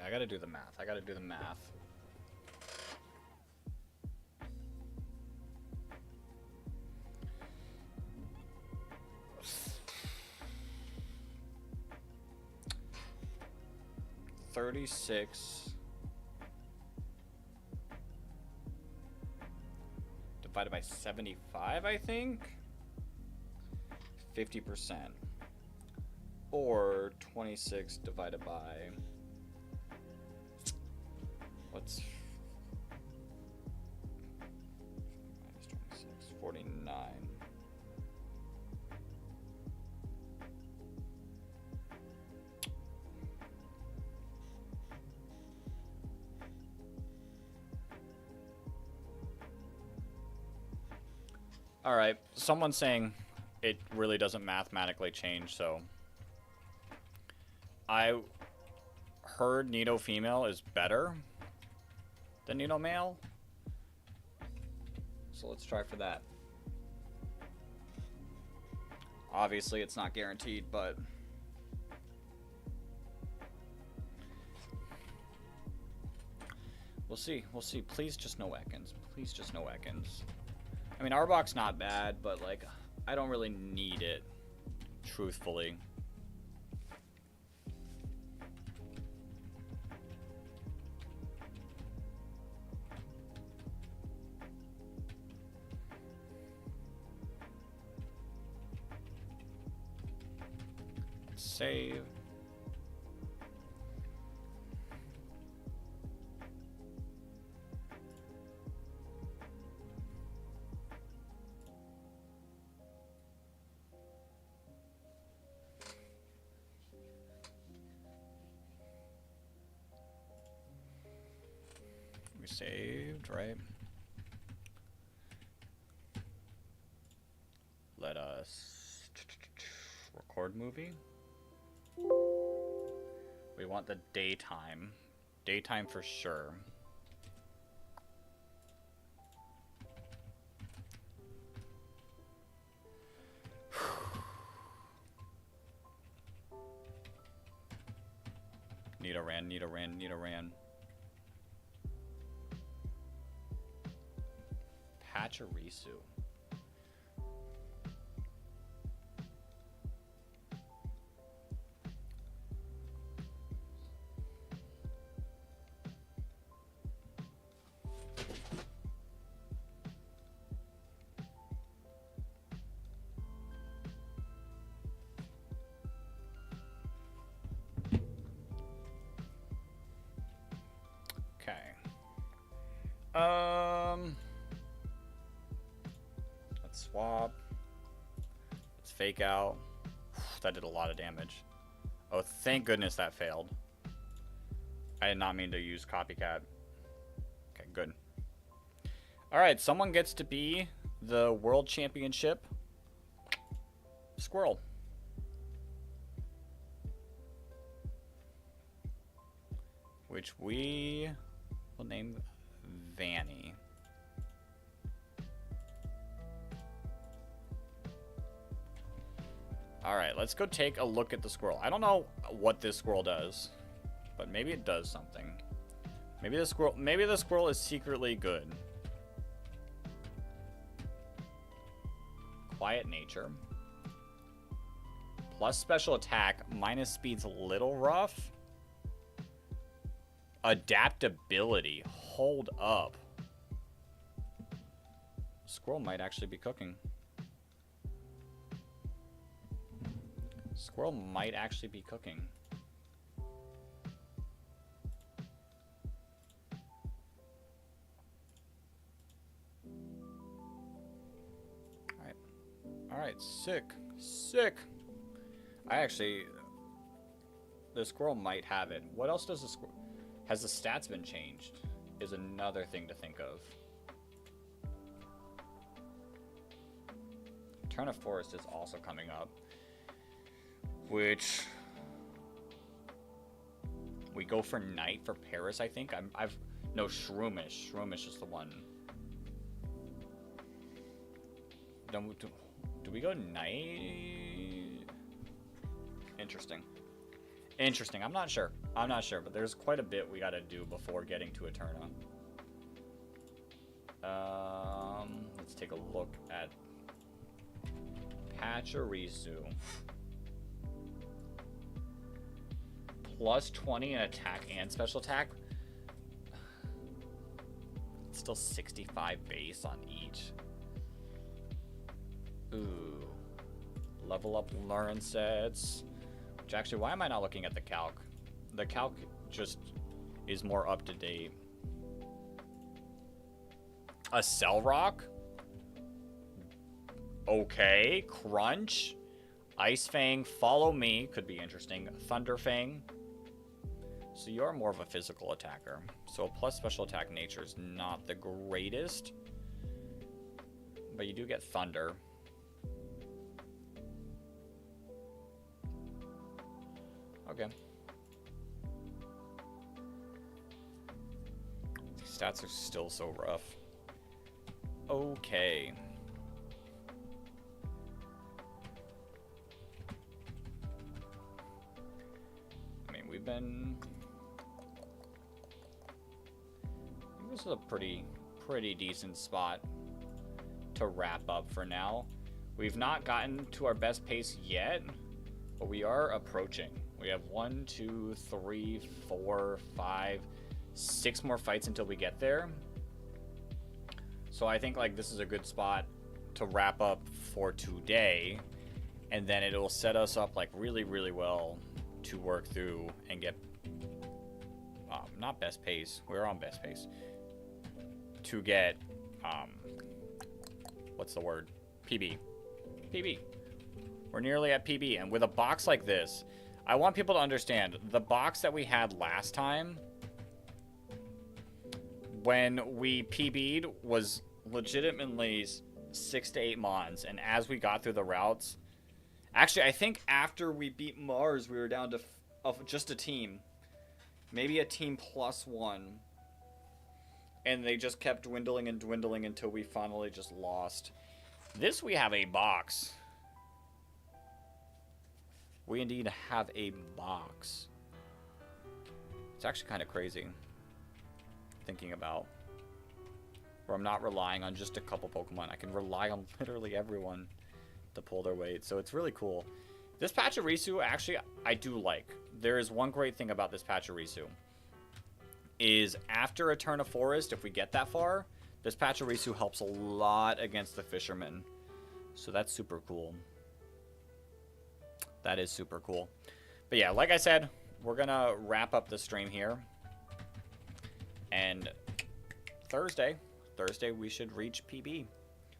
I gotta do the math. I gotta do the math. 36 divided by 75, I think? 50%. Or 26 divided by... What's... minus 26, 49. All right, someone's saying it really doesn't mathematically change, so I heard Nido female is better than Nido male, so let's try for that. Obviously, it's not guaranteed, but we'll see. We'll see. Please just no Ekans. Please just no Ekans. I mean, Arbok's not bad, but, like, I don't really need it, truthfully. Save. We saved, right? Let us record movie. We want the daytime. Daytime for sure. Nidoran, Nidoran, Nidoran. Pachirisu. Let's swap. Let's fake out. That did a lot of damage. Oh, thank goodness that failed. I did not mean to use copycat. Okay, good. Alright, someone gets to be the World Championship Squirrel. Which we will name Vanny. Alright, let's go take a look at the squirrel. I don't know what this squirrel does, but maybe it does something. Maybe the squirrel is secretly good. Quiet nature. Plus special attack, minus speed's a little rough. Adaptability. Hold up. Squirrel might actually be cooking. Squirrel might actually be cooking. Alright. Alright, sick. Sick. The squirrel might have it. What else does the squirrel... Has the stats been changed? Is another thing to think of. Turn of Forest is also coming up. Which... We go for Night for Paris, I think. No, Shroomish. Shroomish is the one. Do we go Night? Interesting. Interesting. I'm not sure. But there's quite a bit we gotta do before getting to Eterna. Let's take a look at Pachirisu. plus 20 in attack and special attack. It's still 65 base on each. Ooh. Level up learn sets. Which actually, why am I not looking at the calc? The calc just is more up to date. A Cell Rock? Okay. Crunch. Ice Fang. Follow Me. Could be interesting. Thunder Fang. So you're more of a physical attacker. So a plus special attack nature is not the greatest. But you do get Thunder. Okay. These stats are still so rough. Okay. I mean, we've been... This is a pretty decent spot to wrap up for now. We've not gotten to our best pace yet, but we are approaching. We have 1, 2, 3, 4, 5, 6 more fights until we get there. So I think like this is a good spot to wrap up for today, and then it will set us up like really well to work through and get not best pace. We're on best pace to get what's the word? PB. We're nearly at PB, and with a box like this, I want people to understand the box that we had last time when we PB'd was legitimately 6 to 8 mons, and as we got through the routes, actually I think after we beat Mars we were down to just a team, maybe a team plus 1, and they just kept dwindling until we finally just lost. This we have a box. We indeed have a box. It's actually kind of crazy thinking about where I'm not relying on just a couple Pokemon. I can rely on literally everyone to pull their weight. So it's really cool. This Pachirisu, actually, I do like. There is one great thing about this Pachirisu. Is after a turn of Forest, if we get that far, this Pachirisu helps a lot against the Fisherman. So that's super cool. That is super cool. But yeah, like I said, we're going to wrap up the stream here. And Thursday we should reach PB.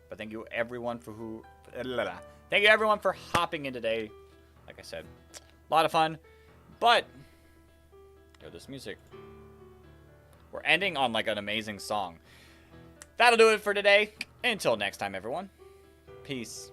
But thank you everyone for thank you everyone for hopping in today. Like I said, a lot of fun. But yo, this music. We're ending on like an amazing song. That'll do it for today. Until next time, everyone. Peace.